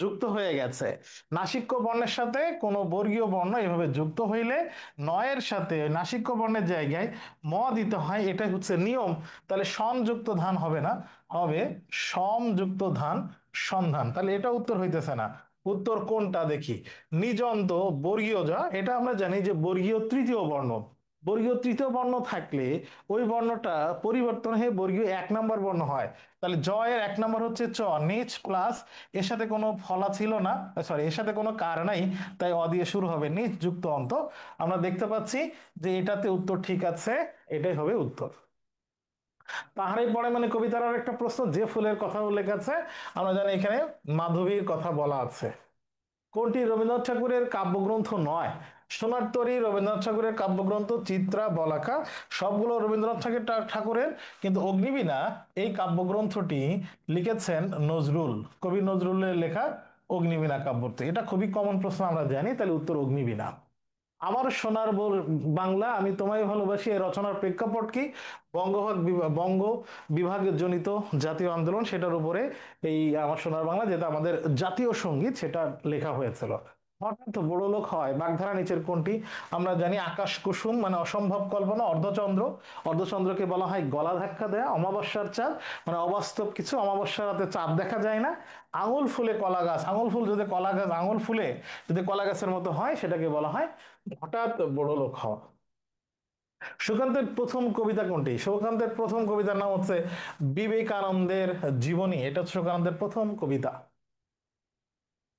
যুক্ত হয়ে গেছে। নাসিক্য বর্ণের সাথে কোনো বর্গীয় বর্ণ এভাবে যুক্ত হইলে নয়ের সাথে নাসিক্য বর্ণের জায়গায় ম দিতে হয়, এটাই হচ্ছে নিয়ম। তাহলে সংযুক্ত ধান হবে না, হবে সমযুক্ত ধান সন্ধান। তাহলে এটা উত্তর হইতেছে না। উত্তর কোনটা দেখি, নিযন্ত বর্গীয় যা, এটা আমরা জানি যে বর্গীয় তৃতীয় বর্ণ। বর্গীয় তৃতীয় বর্ণ থাকলে ওই বর্ণটা পরিবর্তন হয়ে বর্গীয় এক নম্বর বর্ণ হয়। তাহলে জ এর এক নম্বর হচ্ছে চ, নিচ প্লাস এর সাথে কোনো ফলা ছিল না, সরি এর সাথে কোনো কার নাই, তাই অ দিয়ে শুরু হবে, নিচ যুক্ত অন্ত। আমরা দেখতে পাচ্ছি যে এটাতে উত্তর ঠিক আছে, এটাই হবে উত্তর। পাহাড়ে পড়ে মানে কবিতার আর একটা প্রশ্ন, যে ফুলের কথা উল্লেখ আছে, আমরা জানি এখানে মাধবীর কথা বলা আছে। কোনটি রবীন্দ্রনাথ ঠাকুরের কাব্যগ্রন্থ নয়? সোনার তরী রবীন্দ্রনাথ ঠাকুরের কাব্যগ্রন্থ, চিত্রা, বলাকা সবগুলো রবীন্দ্রনাথ ঠাকুরের, কিন্তু অগ্নিবীণা এই কাব্যগ্রন্থটি লিখেছেন নজরুল, কবি নজরুলের লেখা অগ্নিবীণা কাব্যটি। এটা খুবই কমন প্রশ্ন, আমরা জানি, তাহলে উত্তর অগ্নিবীণা। আমার সোনার বাংলা আমি তোমায় ভালোবাসি এই রচনার প্রেক্ষাপট কি? বঙ্গ বিভাগ জনিত জাতীয় আন্দোলন, সেটার উপরে এই আমার সোনার বাংলা, যেটা আমাদের জাতীয় সঙ্গীত, সেটা লেখা হয়েছিল। হঠাৎ বড় লোক হয় বাগধারা নিচের কোনটি? আমরা জানি আকাশ কুসুম মানে অসম্ভব কল্পনা, অর্ধচন্দ্র, অর্ধচন্দ্রকে বলা হয় গলা ধাক্কা দেয়া, অমাবস্যার চাঁদ মানে অবাস্তব কিছু, অমাবস্যার রাতে চাঁদ দেখা যায় না। আঙুল ফুলে কলা গাছ, আঙুল ফুল যদি কলা গাছ আঙুল ফুলে যদি কলা গাছের মতো হয়, সেটাকে বলা হয় হঠাৎ বড় লোক হওয়া। সুকান্তের প্রথম কবিতা কোনটি? সুকান্তের প্রথম কবিতার নাম হচ্ছে বিবেকানন্দের জীবনী, এটা হচ্ছে সুকান্তের প্রথম কবিতা।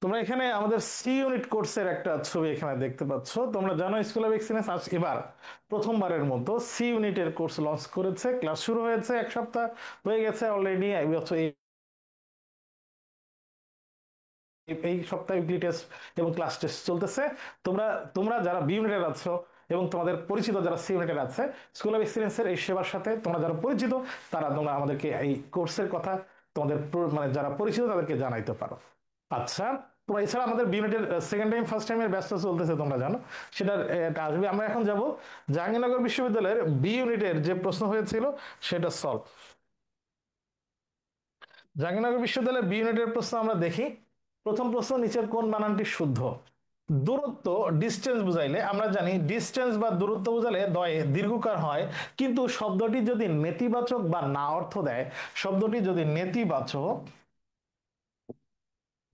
তোমরা এখানে আমাদের সি ইউনিট কোর্সের একটা ছবি এখানে দেখতে পাচ্ছ। তোমরা জানো স্কুল অফ এক্সিলেন্স আজ এবার প্রথমবারের মতো সি ইউনিটের কোর্স লঞ্চ করেছে, ক্লাস শুরু হয়েছে, এক সপ্তাহ হয়ে গেছে অলরেডি। এই সপ্তাহে উইকলি টেস্ট এবং ক্লাস টেস্ট চলতেছে। তোমরা তোমরা যারা বি ইউনিটের আছো এবং তোমাদের পরিচিত যারা সি ইউনিটের আছে, স্কুল অফ এক্সিলেন্সের এই সেবার সাথে তোমরা যারা পরিচিত, তারা তোমরা আমাদেরকে এই কোর্সের কথা তোমাদের মানে যারা পরিচিত তাদেরকে জানাইতে পারো। আচ্ছা, তোমরা এছাড়া আমাদের বি ইউনিটের সেকেন্ড টাইম ফার্স্ট টাইমের ব্যস্ত চলতেছে, তোমরা জানো সেটার এটা আসবে। আমরা এখন যাব জাহাঙ্গীরনগর বিশ্ববিদ্যালয়ের বি ইউনিটের যে প্রশ্ন হয়েছিল সেটা সলভ। জাহাঙ্গীরনগর বিশ্ববিদ্যালয়ের বি ইউনিটের প্রশ্ন আমরা দেখি। প্রথম প্রশ্ন, নিচের কোন বানানটি শুদ্ধ? দূরত্ব ডিস্টেন্স বুঝাইলে আমরা জানি ডিস্টেন্স বা দূরত্ব বুঝালে দয়ে দীর্ঘকার হয়, কিন্তু শব্দটি যদি নেতিবাচক বা না অর্থ দেয়, শব্দটি যদি নেতিবাচক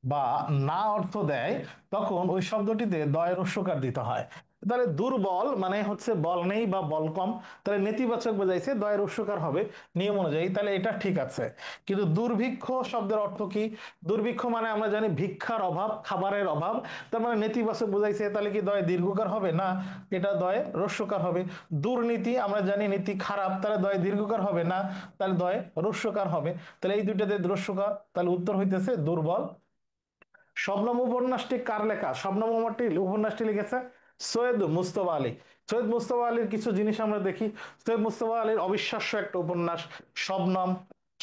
বা না অর্থ দেয়, তখন ওই শব্দটিতে দয়ের রস্যকার দিতে হয়। তাহলে দুর্বল মানে হচ্ছে বল নেই বা বল কম, তাহলে নেতিবাচক বোঝাইছে, দয়ের রস্যকার হবে নিয়ম অনুযায়ী, তাহলে এটা ঠিক আছে। কিন্তু দুর্ভিক্ষ শব্দের অর্থ কি? দুর্ভিক্ষ মানে আমরা জানি ভিক্ষার অভাব, খাবারের অভাব, তার মানে নেতিবাচক বোঝাইছে, তাহলে কি দয়ে দীর্ঘকার হবে না, এটা দয়ে রস্যকার হবে। দুর্নীতি আমরা জানি নীতি খারাপ, তাহলে দয়ে দীর্ঘকার হবে না, তাহলে দয়ে রস্যকার হবে। তাহলে এই দুইটাতে রস্যকার, তাহলে উত্তর হইতেছে দুর্বল। শবনম উপন্যাসটি কার লেখা? শবনম উপন্যাসটি লিখেছে সৈয়দ মুস্তফা আলী। সৈয়দ মুস্তফা আলীর কিছু জিনিস আমরা দেখি। সৈয়দ মুস্তফা আলীর অবিশ্বাস্য একটা উপন্যাস শবনম,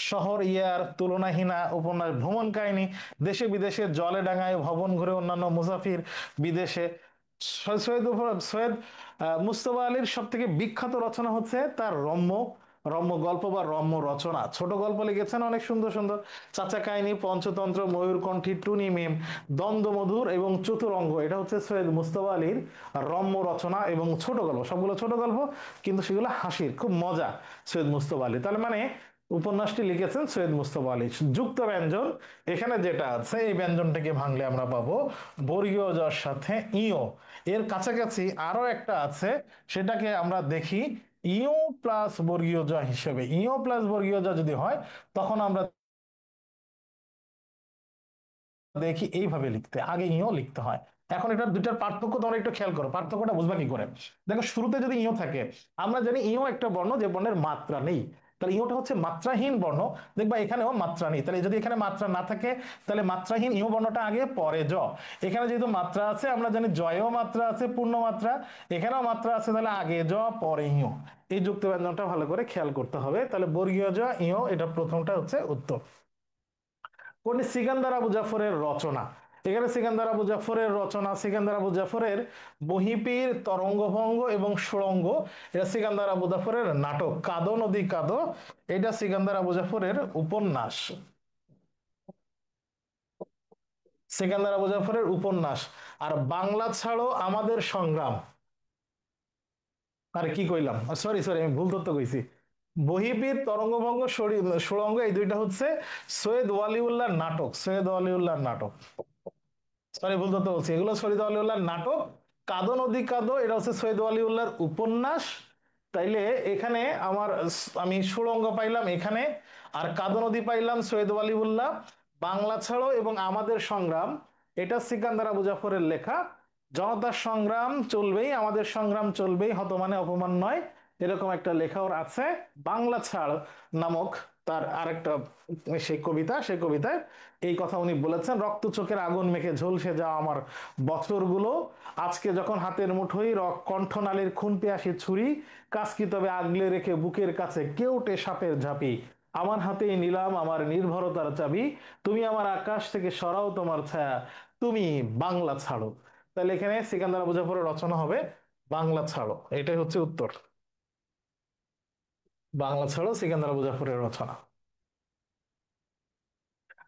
শহর ইয়ার তুলনাহীনা উপন্যাস, ভ্রমণ কাহিনী, দেশে বিদেশে জলে ডাঙায় ভবন ঘুরে অন্যান্য মুসাফির বিদেশে। সৈয়দ মুস্তফা আলীর সব থেকে বিখ্যাত রচনা হচ্ছে তার রম্য, রম্য গল্প বা রম্য রচনা। ছোট গল্প লিখেছেন অনেক সুন্দর সুন্দর, চাচা কাহিনী, পঞ্চতন্ত্র, ময়ূরকণ্ঠী, টুনি মিম, দ্বন্দ্বমধুর এবং চতুরঙ্গ। এটা হচ্ছে সৈয়দ মুস্তফা আলীর রম্য রচনা এবং ছোট গল্প, সবগুলো ছোট গল্প, কিন্তু সেগুলো হাসির, খুব মজা সৈয়দ মুস্তফা আলী। তাহলে মানে উপন্যাসটি লিখেছেন সৈয়দ মুস্তফা আলী। যুক্ত ব্যঞ্জন এখানে যেটা আছে, এই ব্যঞ্জনটাকে ভাঙলে আমরা পাবো বর্গীয় জর সাথে ইও। এর কাছাকাছি আরো একটা আছে, সেটাকে আমরা দেখি ইও প্লাস বর্গীয় জ হিসেবে। ইও প্লাস বর্গীয় জ যদি হয়, তখন আমরা দেখি এইভাবে লিখতে, আগে ইও লিখতে হয়। এখন এটা দুইটার পার্থক্য তোমরা একটু খেয়াল করো, পার্থক্যটা বুঝবা কি করে? দেখো শুরুতে যদি ইও থাকে, আমরা জানি ইও একটা বর্ণ যে বর্ণের মাত্রা নেই, তাহলে ইওটা হচ্ছে মাত্রাহীন বর্ণ। দেখবা এখানেও মাত্রা নেই, তাহলে যদি এখানে মাত্রা না থাকে, তাহলে মাত্রাহীন ইও বর্ণটা আগে পরে জ। এখানে যেহেতু মাত্রা আছে, আমরা জানি জয়েও মাত্রা আছে, পূর্ণ মাত্রা, এখানেও মাত্রা আছে, তাহলে আগে জ পরে ইও। এই যুক্ত ব্যঞ্জনটা ভালো করে খেয়াল করতে হবে। তাহলে বর্গীয় জ ইও, এটা প্রথমটা হচ্ছে উত্তর। কোনটি সিকান্দার আবু জাফরের রচনা? এখানে সিকান্দার আবু জাফরের রচনা, সিকান্দার আবু জাফরের বহিপীর তরঙ্গভঙ্গ এবং সুড়ঙ্গ, এটা সিকান্দার আবু জাফরের নাটক। কাদো নদী কাদো, এটা সিকান্দার আবু জাফরের উপন্যাস। সিকান্দার আবু জাফরের উপন্যাস। আর বাংলা ছাড়ো আমাদের সংগ্রাম, আরে কি কইলাম, সরি সরি, আমি ভুল তথ্য কইছি। বহিপীর তরঙ্গভঙ্গ সুড়ঙ্গ, এই দুইটা হচ্ছে সৈয়দ ওয়ালিউল্লাহর নাটক, সৈয়দ ওয়ালিউল্লাহর নাটক। সরি, ভুল তথ্য বলছি, এগুলো সৈয়দ ওয়ালিউল্লাহর নাটক। কাদো নদী কাদো, এটা হচ্ছে সৈয়দ ওয়ালিউল্লাহর উপন্যাস। তাইলে এখানে আমার আমি সুড়ঙ্গ পাইলাম এখানে, আর কাদো নদী পাইলাম সৈয়দ ওয়ালিউল্লাহ। বাংলা ছাড়ো এবং আমাদের সংগ্রাম, এটা সিকান্দার আবু জাফরের লেখা। জনতার সংগ্রাম চলবেই, আমাদের সংগ্রাম চলবেই, হত মানে অপমান নয়, এরকম একটা লেখা ওর আছে। বাংলা ছাড় নামক তার আরেকটা সেই কবিতা, সেই কবিতায় এই কথা উনি বলেছেন, রক্ত চোখের আগুন মেখে ঝলসে যাওয়া আমার বছরগুলো, আজকে যখন হাতের মুঠোই কণ্ঠনালীর খুন পেয়াসী ছুরি, কাজকি তবে আগলে রেখে বুকের কাছে কেউটে সাপের ঝাঁপি, আমার হাতেই নিলাম আমার নির্ভরতার চাবি, তুমি আমার আকাশ থেকে সরাও তোমার ছায়া, তুমি বাংলা ছাড়ো। তাহলে এখানে সিকান্দার আবু জাফরের রচনা হবে বাংলা ছাড়ো, এটাই হচ্ছে উত্তর। বাংলা ছাড়ো সিকান্দার আবু জাফরের রচনা।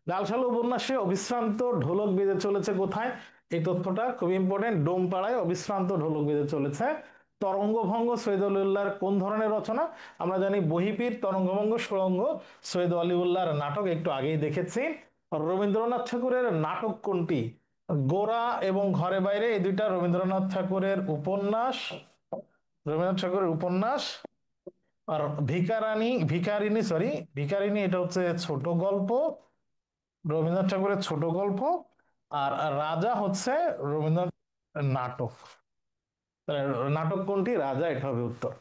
লালসালু উপন্যাসে অবিশ্রান্ত ঢোলক বেজে চলেছে কোথায়, এই তথ্যটা খুব ইম্পর্টেন্ট। ডোমপাড়ায় অবিশ্রান্ত ঢোলক বেজে চলেছে। তরঙ্গভঙ্গ সৈয়দ আলিউল্লাহর কোন ধরনের রচনা, আমরা জানি বহিপীর তরঙ্গভঙ্গ সুড়ঙ্গ সৈয়দ আলিউল্লাহর নাটক, একটু আগেই দেখেছি। রবীন্দ্রনাথ ঠাকুরের নাটক কোনটি, গোরা এবং ঘরে বাইরে, এই দুইটা রবীন্দ্রনাথ ঠাকুরের উপন্যাস, রবীন্দ্রনাথ ঠাকুরের উপন্যাস। আর ভিকারিনী, সরি ভিকারিনী, এটা হচ্ছে ছোট গল্প, রবীন্দ্রনাথ ঠাকুরের ছোট গল্প। আর রাজা হচ্ছে রবীন্দ্রনাথ নাটক। তাহলে নাটক কোনটি, রাজা, এটা হবে উত্তর।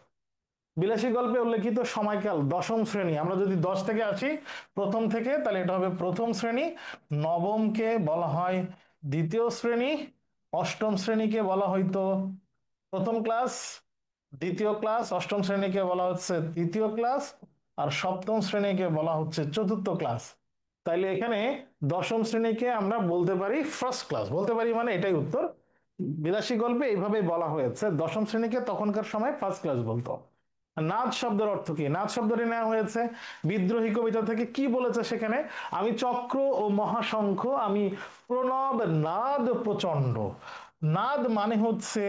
বিলাসী গল্পে উল্লেখিত সময়কাল দশম শ্রেণী, আমরা যদি 10 থেকে আসি প্রথম থেকে, তাহলে এটা হবে প্রথম শ্রেণী। নবমকে বলা হয় দ্বিতীয় শ্রেণী, অষ্টম শ্রেণীকে বলা হয়তো প্রথম ক্লাস, দ্বিতীয় ক্লাস, অষ্টম শ্রেণীকে বলা হচ্ছে তৃতীয় ক্লাস, আর সপ্তম শ্রেণীকে বলা হচ্ছে চতুর্থ ক্লাস। তাইলে এখানে দশম শ্রেণীকে আমরা বলতে পারি ফার্স্ট ক্লাস, বলতে পারি, মানে এটাই উত্তর। বিলাসী গল্পে এইভাবে বলা হয়েছে, দশম শ্রেণীকে তখনকার সময় ফার্স্ট ক্লাস বলতো। নাদ শব্দের অর্থ কি, নাদ শব্দটি নেওয়া হয়েছে বিদ্রোহী কবিতা থেকে। কি বলেছে সেখানে, আমি চক্র ও মহাশঙ্খ, আমি প্রণব নাদ প্রচন্ড। নাদ মানে হচ্ছে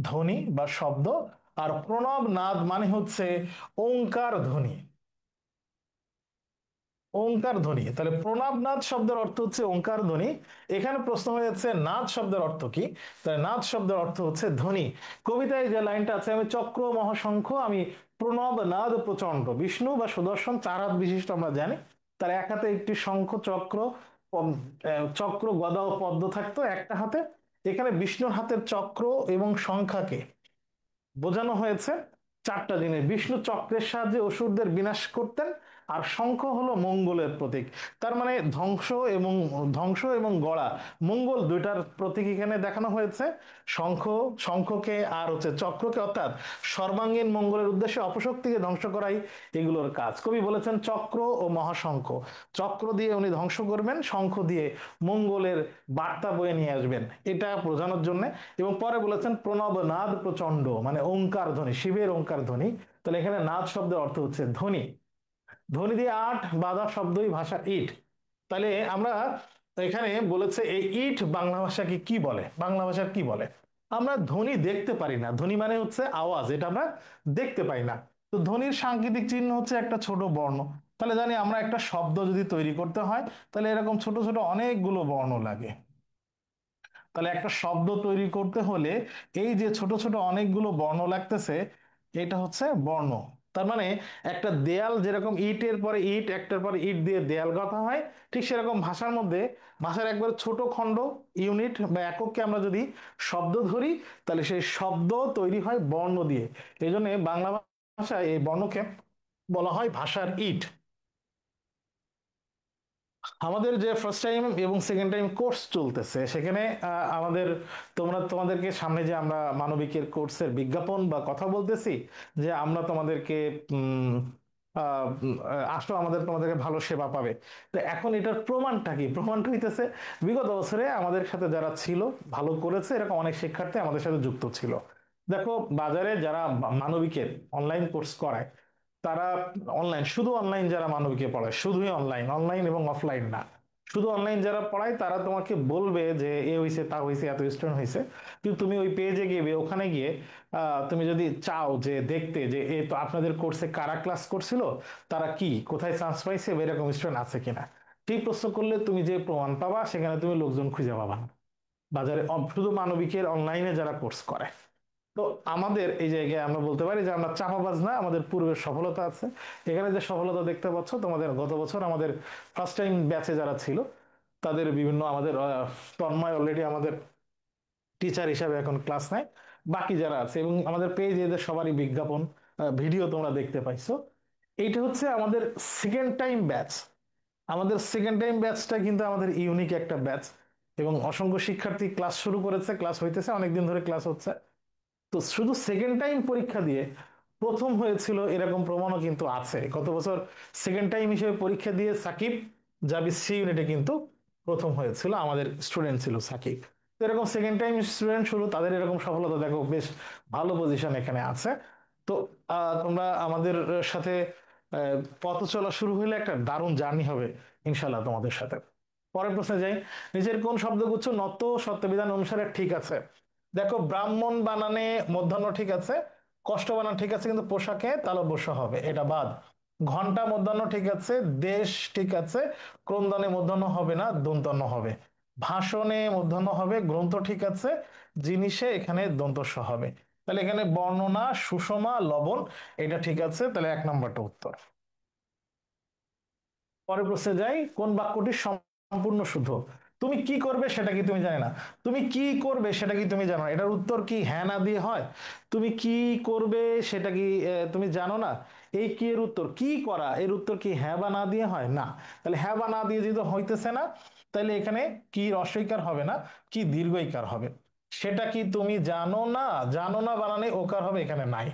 ধ্বনি বা শব্দ, আর প্রণব নাদ মানে হচ্ছে ওঙ্কার ধ্বনি, ওঙ্কার ধ্বনি। তাহলে প্রণব নাদ শব্দের অর্থ হচ্ছে ওঙ্কার ধ্বনি। এখানে প্রশ্ন হয়েছে নাদ শব্দের অর্থ কি, তাহলে নাদ শব্দের অর্থ হচ্ছে ধ্বনি। কবিতায় যে লাইনটা আছে, আমি চক্র মহাশঙ্খ, আমি প্রণব নাদ প্রচন্ড, বিষ্ণু বা সুদর্শন 4 হাত বিশিষ্ট আমরা জানি, তার এক হাতে একটি শঙ্খ চক্র চক্র গদা ও পদ্ম থাকতো একটা হাতে। এখানে বিষ্ণুর হাতের চক্র এবং সংখ্যাকে বোঝানো হয়েছে 4টা জিনিস। বিষ্ণু চক্রের সাহায্যে অসুরদের বিনাশ করতেন, আর শঙ্খ হলো মঙ্গলের প্রতীক। তার মানে ধ্বংস এবং গড়া, মঙ্গল দুইটার প্রতীক এখানে দেখানো হয়েছে। শঙ্খ, শঙ্খকে আর হচ্ছে চক্রকে, অর্থাৎ সর্বাঙ্গীন মঙ্গলের উদ্দেশ্যে অপশক্তিকে ধ্বংস করাই এগুলোর কাজ। কবি বলেছেন চক্র ও মহাশঙ্খ, চক্র দিয়ে উনি ধ্বংস করবেন, শঙ্খ দিয়ে মঙ্গলের বার্তা বয়ে নিয়ে আসবেন, এটা বোঝানোর জন্য। এবং পরে বলেছেন প্রণব নাদ প্রচন্ড, মানে ওঙ্কার ধ্বনি, শিবের ওঙ্কার ধ্বনি। তাহলে এখানে নাদ শব্দের অর্থ হচ্ছে ধ্বনি। ধ্বনি দিয়ে আট বাঁধা শব্দই ভাষা ইট। তাহলে আমরা এখানে বলেছে এই ইট বাংলা ভাষাকে কি বলে, বাংলা ভাষার কি বলে। আমরা ধ্বনি দেখতে পারি না, ধ্বনি মানে হচ্ছে আওয়াজ, এটা আমরা দেখতে পাই না। তো ধ্বনির সাংকেতিক চিহ্ন হচ্ছে একটা ছোট বর্ণ। তাহলে জানি আমরা একটা শব্দ যদি তৈরি করতে হয়, তাহলে এরকম ছোট ছোট অনেকগুলো বর্ণ লাগে। তাহলে একটা শব্দ তৈরি করতে হলে এই যে ছোট ছোট অনেকগুলো বর্ণ লাগতেছে, এটা হচ্ছে বর্ণ। তার মানে একটা দেয়াল যেরকম ইটের পরে ইট, একটার পরে ইট দিয়ে দেয়াল গাঁথা হয়, ঠিক সেরকম ভাষার মধ্যে, ভাষার একবার ছোট খণ্ড, ইউনিট বা একককে আমরা যদি শব্দ ধরি, তাহলে সেই শব্দ তৈরি হয় বর্ণ দিয়ে। এই জন্য বাংলা ভাষায় এই বর্ণকে বলা হয় ভাষার ইট। আমাদের যে ফার্স্ট টাইম এবং সেকেন্ড টাইম কোর্স চলতেছে, সেখানে আমাদের তোমাদেরকে সামনে যে আমরা মানবিকের কোর্সের বিজ্ঞাপন বা কথা বলতেছি, যে আমরা তোমাদেরকে আসো আমাদের তোমাদেরকে ভালো সেবা পাবে। তো এখন এটার প্রমাণটা কি? প্রমাণটা হইতেছে বিগত বছরে আমাদের সাথে যারা ছিল, ভালো করেছে, এরকম অনেক শিক্ষার্থী আমাদের সাথে যুক্ত ছিল। দেখো, বাজারে যারা মানবিকের অনলাইন কোর্স করায়, তারা অনলাইন, শুধু অনলাইন যারা মানবিকে পড়ায়, শুধুই অনলাইন, অনলাইন এবং অফলাইন না, শুধু অনলাইন যারা পড়ায় তারা তোমাকে বলবে যে এ হয়েছে, তা হয়েছে, এত স্টুডেন্ট হয়েছে। কিন্তু তুমি ওই পেজে গিয়ে, ওখানে গিয়ে তুমি যদি চাও যে দেখতে যে এ তো আপনাদের কোর্সে কারা ক্লাস করছিল, তারা কি কোথায় চান্স পাইছে বা এরকম স্টুডেন্ট আছে কিনা, সেই প্রশ্ন করলে তুমি যে প্রমাণ পাবা, সেখানে তুমি লোকজন খুঁজে পাবা না বাজারে, শুধু মানবিকের অনলাইনে যারা কোর্স করে। তো আমাদের এই জায়গায় আমরা বলতে পারি যে আমরা চাপাবাজ না, আমাদের পূর্বের সফলতা আছে। এখানে যে সফলতা দেখতে পাচ্ছ, তোমাদের গত বছর আমাদের ফার্স্ট টাইম ব্যাচে যারা ছিল, তাদের বিভিন্ন, আমাদের তন্ময় অলরেডি আমাদের টিচার হিসাবে এখন ক্লাস নেয়। বাকি যারা আছে এবং আমাদের পেজ, এদের সবারই বিজ্ঞাপন ভিডিও তোমরা দেখতে পাইছো। এইটা হচ্ছে আমাদের সেকেন্ড টাইম ব্যাচ। আমাদের সেকেন্ড টাইম ব্যাচটা কিন্তু আমাদের ইউনিক একটা ব্যাচ, এবং অসংখ্য শিক্ষার্থী ক্লাস শুরু করেছে, ক্লাস হইতেছে, অনেকদিন ধরে ক্লাস হচ্ছে। তো শুধু সেকেন্ড টাইম পরীক্ষা দিয়ে প্রথম হয়েছিল এরকম প্রমাণও কিন্তু আছে। গত বছর সেকেন্ড টাইম হিসেবে পরীক্ষা দিয়ে সাকিব জাবির সি ইউনিটে কিন্তু প্রথম হয়েছিল, আমাদের স্টুডেন্ট ছিল সাকিব। তো এরকম সেকেন্ড টাইম স্টুডেন্ট শুরু, তাদের এরকম সফলতা দেখো, বেশ ভালো পজিশন এখানে আছে। তো তোমরা আমাদের সাথে আহ, পথ চলা শুরু হলে একটা দারুণ জার্নি হবে ইনশাল্লাহ তোমাদের সাথে। পরের প্রশ্নে যাই। নিচের কোন শব্দগুচ্ছ নত সত্যবিধান অনুসারে ঠিক আছে? দেখো, ব্রাহ্মণ বানানে মধ্যাহ্ন ঠিক আছে, কষ্ট বানান ঠিক আছে, কিন্তু পোশাকে তালব্য হবে, এটা বাদ। ঘন্টা মধ্যাহ্ন ঠিক আছে, দেশ ঠিক আছে, ক্রন্দনে মধ্যাহ্ন হবে না, দন্তান্ন হবে। ভাষণে মধ্যাহ্ন হবে, গ্রন্থ ঠিক আছে, জিনিসে এখানে দন্তস্ব হবে। তাহলে এখানে বর্ণনা, সুষমা, লবণ, এটা ঠিক আছে, তাহলে এক নম্বরটা উত্তর। পরের প্রশ্নে যাই। কোন বাক্যটি সম্পূর্ণ শুদ্ধ? তুমি কি করবে সেটা কি তুমি জানে না? তুমি কি করবে সেটা কি তুমি জানো না? এটার উত্তর কি হ্যাঁ না দিয়ে হয়? তুমি কি করবে সেটা কি তুমি জানো না? এই কি এর উত্তর, কি করা, এর উত্তর কি হ্যাঁ বা না দিয়ে হয় না? তাহলে হ্যাঁ বা না দিয়ে যদি হইতেছে না, তাহলে এখানে কি রস্বইকার হবে না, কি দীর্ঘইকার হবে। সেটা কি তুমি জানো না? জানো না বানানে ওকার হবে, এখানে নাই।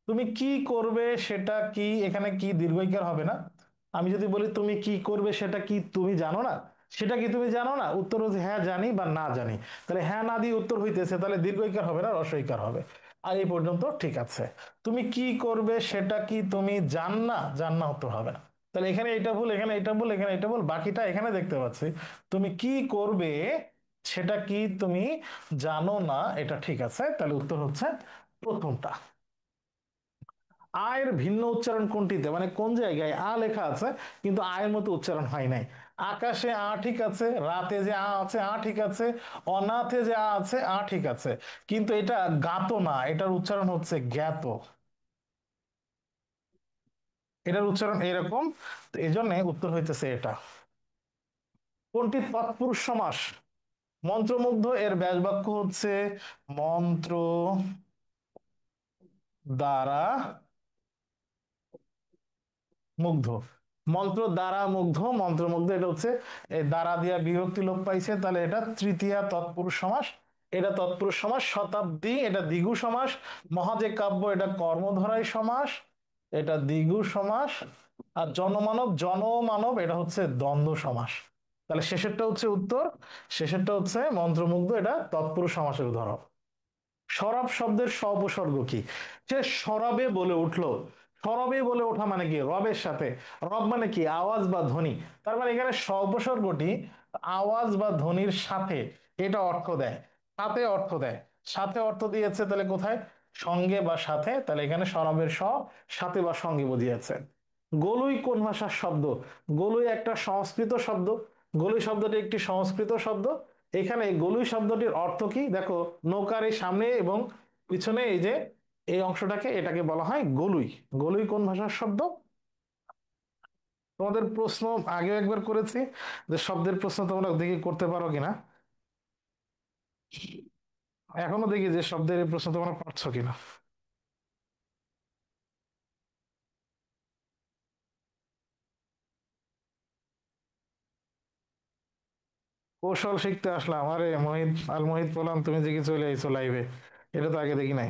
তুমি কি করবে সেটা কি, এখানে কি দীর্ঘইকার হবে না। আমি যদি বলি তুমি কি করবে সেটা কি তুমি জানো না, সেটা কি তুমি জানো না, উত্তর হচ্ছে হ্যাঁ জানি বা না জানি। তাহলে হ্যাঁ না দিয়ে উত্তর হইতেছে, তাহলে দীর্ঘইকার হবে না, রস্বইকার হবে। আর এই পর্যন্ত ঠিক আছে। তুমি কি করবে সেটা কি তুমি জান না, জান না উত্তর হবে না। তাহলে এখানে এটা ভুল, এখানে এটা ভুল, এখানে এটা ভুল, বাকিটা এখানে দেখতে পাচ্ছি। তুমি কি করবে সেটা কি তুমি জানো না, এটা ঠিক আছে, তাহলে উত্তর হচ্ছে প্রথমটা। আয়ের ভিন্ন উচ্চারণ কোনটিতে, মানে কোন জায়গায় আ লেখা আছে কিন্তু আয়ের মতো উচ্চারণ হয় নাই? আকাশে আ ঠিক আছে, রাতে যে আ আছে আ ঠিক আছে, অনাথে যে আ আছে আ ঠিক আছে, কিন্তু এটা গাত না, এটার উচ্চারণ হচ্ছে জ্ঞাত। এটার উচ্চারণ এরকম। তো এই জন্য উত্তর হইতেছে এটা। কোনটি তৎপুরুষ সমাস? মন্ত্রমুগ্ধ এর ব্যাস বাক্য হচ্ছে মন্ত্র দ্বারা মুগ্ধ। মন্ত্র দ্বারা মুগ্ধ, মন্ত্রমুগ্ধ, এটা হচ্ছে এই দ্বারা দিয়া বিভক্তি লোপ পাইছে, তাহলে এটা তৃতীয়া তৎপুরুষ সমাস। এটা তৎপুরুষ সমাস। শতাব্দী এটা দ্বিগু সমাস। মহাজে কাব্য এটা কর্মধারয় সমাস, এটা দ্বিগু সমাস। আর জনমানব, জনমানব এটা হচ্ছে দ্বন্দ্ব সমাস। তাহলে শেষেরটা হচ্ছে উত্তর, শেষেরটা হচ্ছে মন্ত্রমুগ্ধ, এটা তৎপুরুষ সমাসের উদাহরণ। সরব শব্দের স উপসর্গ কি? সে সরবে বলে উঠলো। সরবে বলে ওঠা মানে কি? রবের সাথে। রব মানে কি? আওয়াজ বা ধ্বনি। তার মানে এখানে স উপসর্গটি আওয়াজ বা ধ্বনির সাথে, এটা অর্থ দেয়, সাথে অর্থ দেয়। সাথে অর্থ দিয়েছে, তাহলে কোথায়? সঙ্গে বা সাথে, তাহলে এখানে সরবের স সাথে বা সঙ্গে বুঝিয়েছে। গোলুই কোন ভাষার শব্দ? গোলুই একটা সংস্কৃত শব্দ। গোলুই শব্দটি একটি সংস্কৃত শব্দ। এখানে গলুই শব্দটির অর্থ কি দেখো, নৌকার এই সামনে এবং পিছনে এই যে এই অংশটাকে, এটাকে বলা হয় গলুই। গলুই কোন ভাষার শব্দ? তোমাদের প্রশ্ন আগে একবার করেছি, যে শব্দের প্রশ্ন তোমরা দেখি করতে পারো কিনা। এখনো দেখি যে শব্দের এই প্রশ্ন তোমরা পারছো কিনা। কৌশল শিখতে আসলাম, আরে মোহিত, আল মোহিত বললাম, তুমি যে কি চলে আইছো লাইভে, এটা তো আগে দেখি নাই।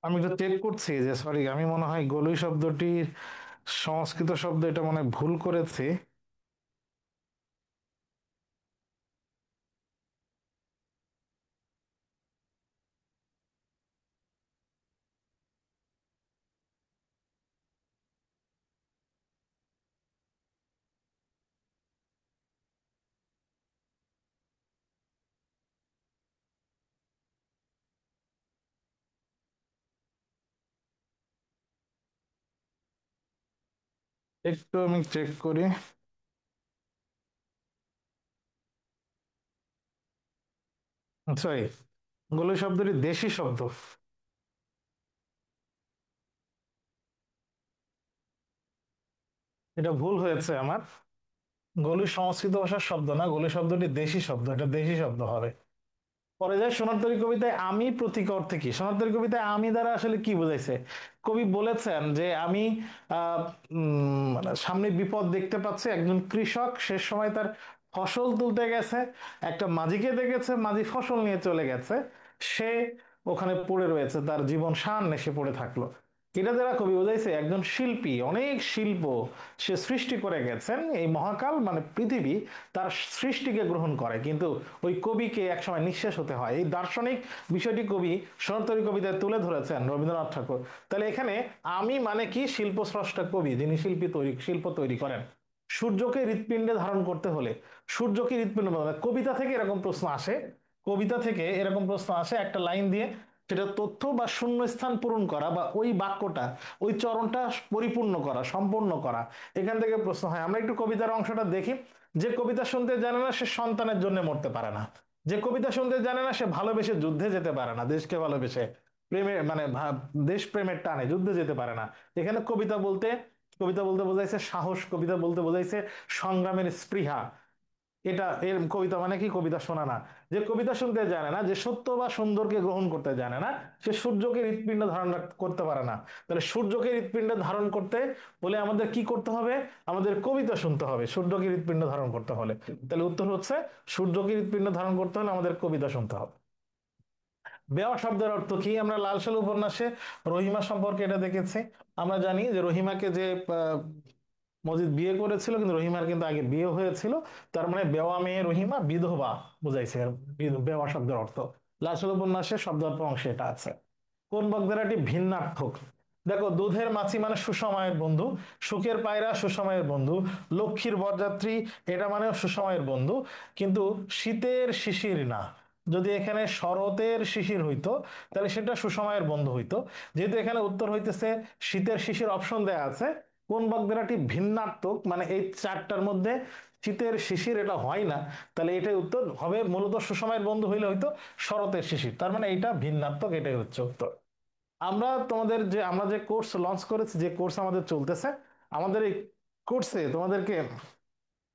আমি একটু চেক করছি যে সরি, আমি মনে হয় গোলই শব্দটির সংস্কৃত শব্দ, এটা মনে হয় ভুল করেছি। একটু আমি চেক করি। সরি, গোলই শব্দটি দেশি শব্দ। এটা ভুল হয়েছে আমার। গোলি সংস্কৃত ভাষার শব্দ না, গোলি শব্দটি দেশি শব্দ, এটা দেশি শব্দ হবে। পরে যায় সোনারতরী কবিতায় আমি প্রতীক অর্থে কি, সোনারতরী কবিতায় আমি দ্বারা আসলে কি বোঝাইছে। কবি বলেছেন যে আমি আহ মানে সামনে বিপদ দেখতে পাচ্ছে, একজন কৃষক শেষ সময় তার ফসল তুলতে গেছে, একটা মাঝিকে দেখেছে, মাঝি ফসল নিয়ে চলে গেছে, সে ওখানে পড়ে রয়েছে, তার জীবন সামনে সে পড়ে থাকলো। এটা দ্বারা কবি বোঝাইছে একজন শিল্পী অনেক শিল্প সে সৃষ্টি করে গেছেন, এই মহাকাল মানে পৃথিবী তার সৃষ্টিকে গ্রহণ করে, কিন্তু ওই কবিকে একসময় নিঃশেষ হতে হয়। এই দার্শনিক বিষয়টি কবি সোনারতরী কবিতায় তুলে ধরেছেন রবীন্দ্রনাথ ঠাকুর। তাহলে এখানে আমি মানে কি, শিল্প স্রষ্টা কবি, যিনি শিল্প তৈরি করেন। সূর্যকে হৃৎপিণ্ডে ধারণ করতে হলে, সূর্যকে হৃৎপিণ্ড মানে কবিতা থেকে এরকম প্রশ্ন আসে, কবিতা থেকে এরকম প্রশ্ন আসে একটা লাইন দিয়ে, সেটা তথ্য বা শূন্য স্থান পূরণ করা, বা ওই বাক্যটা ওই চরণটা পরিপূর্ণ করা, সম্পূর্ণ করা। এখান থেকে প্রশ্ন হয়। আমরা একটু কবিতার অংশটা দেখি। যে কবিতা শুনতে জানে না সে সন্তানের জন্য মরতে পারে না। যে কবিতা শুনতে জানে না সে ভালোবেসে যুদ্ধে যেতে পারে না, দেশকে ভালোবেসে প্রেমের মানে দেশ প্রেমের টানে যুদ্ধে যেতে পারে না। এখানে কবিতা বলতে বোঝাইছে সাহস, কবিতা বলতে বোঝাইছে সংগ্রামের স্পৃহা। এটা এর কবিতা মানে কি, কবিতা শোনা না। যে কবিতা শুনতে জানে না, যে সত্য বা সুন্দরকে গ্রহণ করতে জানে না, সে সূর্যকে হৃৎপিণ্ড ধারণ করতে পারে না। তাহলে সূর্যকে হৃৎপিণ্ড ধারণ করতে হলে আমাদের কি করতে হবে, আমাদের কবিতা শুনতে হবে সূর্যকে হৃৎপিণ্ড ধারণ করতে হলে। তাহলে উত্তর হচ্ছে সূর্যকে হৃৎপিণ্ড ধারণ করতে হলে আমাদের কবিতা শুনতে হবে। বেওয়া শব্দের অর্থ কি, আমরা লাল সালু উপন্যাসে রহিমা সম্পর্কে এটা দেখেছি। আমরা জানি যে রহিমাকে যে মজিদ বিয়ে করেছিল, কিন্তু রহিমার কিন্তু আগে বিয়ে হয়েছিল। তার মানে বেওয়া মেয়ে রহিমা বিধবা বুঝাইছে বেওয়া শব্দের অর্থ। লাসল উপন্যাসের শব্দার্থ অংশে এটা আছে। কোন বগধারাটি ভিন্নার্থক। দেখো, দুধের মাছি মানে সুসময়ের বন্ধু, সুখের পায়রা সুসময়ের বন্ধু, লক্ষ্মীর বরযাত্রী এটা মানে সুসময়ের বন্ধু, কিন্তু শীতের শিশির না। যদি এখানে শরতের শিশির হইতো তাহলে সেটা সুসময়ের বন্ধু হইতো। যেহেতু এখানে উত্তর হইতেছে শীতের শিশির অপশন দেয়া আছে, কোন বাগধারাটি ভিন্নাত্মক মানে এই চারটার মধ্যে শীতের শিশির এটা হয় না, তাহলে এটাই উত্তর হবে। মূলত সুসময়ের বন্ধু হইলে হয়তো শরতের শিশির, তার মানে এটা ভিন্নাত্মক, এটাই হচ্ছে উত্তর। আমরা যে কোর্স লঞ্চ করেছি, যে কোর্স আমাদের চলতেছে, আমাদের এই কোর্সে তোমাদেরকে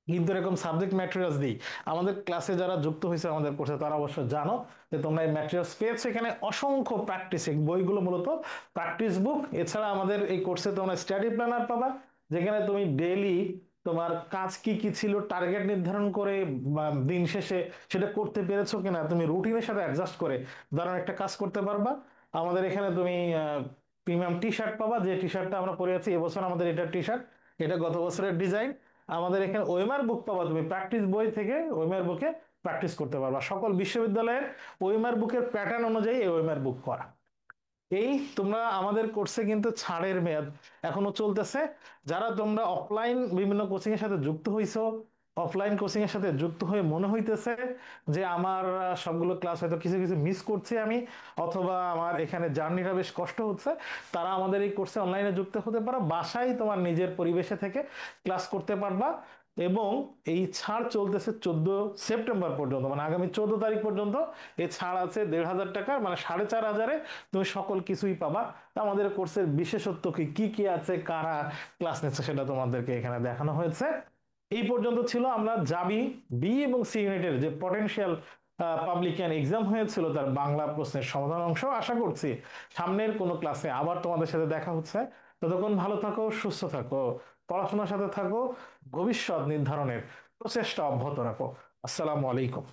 কিন্তু এরকম সাবজেক্ট ম্যাটেরিয়ালস দিই। আমাদের ক্লাসে যারা যুক্ত হয়েছে আমাদের কোর্সে তারা অবশ্য জানো যে তোমরা এই ম্যাটেরিয়ালস পেয়েছো। এখানে অসংখ্য প্র্যাকটিস বইগুলো মূলত প্র্যাকটিস বুক। এছাড়া আমাদের এই কোর্সে তোমরা স্টাডি প্ল্যানার পাবা, যেখানে তুমি ডেইলি তোমার কাজ কি কি ছিল টার্গেট নির্ধারণ করে, বা দিন শেষে সেটা করতে পেরেছো কিনা তুমি রুটিনের সাথে অ্যাডজাস্ট করে দারুণ একটা কাজ করতে পারবা। আমাদের এখানে তুমি প্রিমিয়াম টি শার্ট পাবা, যে টি শার্টটা আমরা পরে আছি এবছর আমাদের এটা টি শার্ট, এটা গত বছরের ডিজাইন। আমাদের এখানে ওএমআর বুক পাবা, তুমি প্র্যাকটিস বই থেকে ওএমআর বুকে প্র্যাকটিস করতে পারবা। সকল বিশ্ববিদ্যালয়ের ওএমআর বুকের প্যাটার্ন অনুযায়ী এই ওএমআর বুক করা। এই তোমরা আমাদের কোর্সে কিন্তু ছাড়ের মেয়াদ এখনো চলতেছে। যারা তোমরা অফলাইন বিভিন্ন কোচিং এর সাথে যুক্ত হইছো, অফলাইন কোচিং এর সাথে যুক্ত হয়ে মনে হইতেছে যে আমার সবগুলো ক্লাস হয়তো কিছু কিছু মিস করছি আমি, অথবা আমার এখানে জার্নিটা বেশ কষ্ট হচ্ছে, তারা আমাদের এই কোর্সে অনলাইনে যুক্ত হতে পারো। বাসায় তোমার নিজের পরিবেশে থেকে ক্লাস করতে পারবা। এবং এই ছাড় চলতেছে 14 সেপ্টেম্বর পর্যন্ত, মানে আগামী 14 তারিখ পর্যন্ত এই ছাড় আছে। 1,500 টাকার মানে 4,500-এ তুমি সকল কিছুই পাবা। তা আমাদের কোর্সের বিশেষত্ব কি কি কি আছে, কারা ক্লাস নিচ্ছে, সেটা তোমাদেরকে এখানে দেখানো হয়েছে। এই পর্যন্ত ছিল আমরা জাবি বি এবং সি ইউনিটের যে পটেনশিয়াল পাবলিক এক্সাম হয়েছিল তার বাংলা প্রশ্নের সমাধান অংশ। আশা করছি সামনের কোনো ক্লাসে আবার তোমাদের সাথে দেখা হচ্ছে। ততক্ষণ ভালো থাকো, সুস্থ থাকো, পড়াশোনার সাথে থাকো, ভবিষ্যৎ নির্ধারণের প্রচেষ্টা অব্যাহত রাখো। আসসালামু আলাইকুম।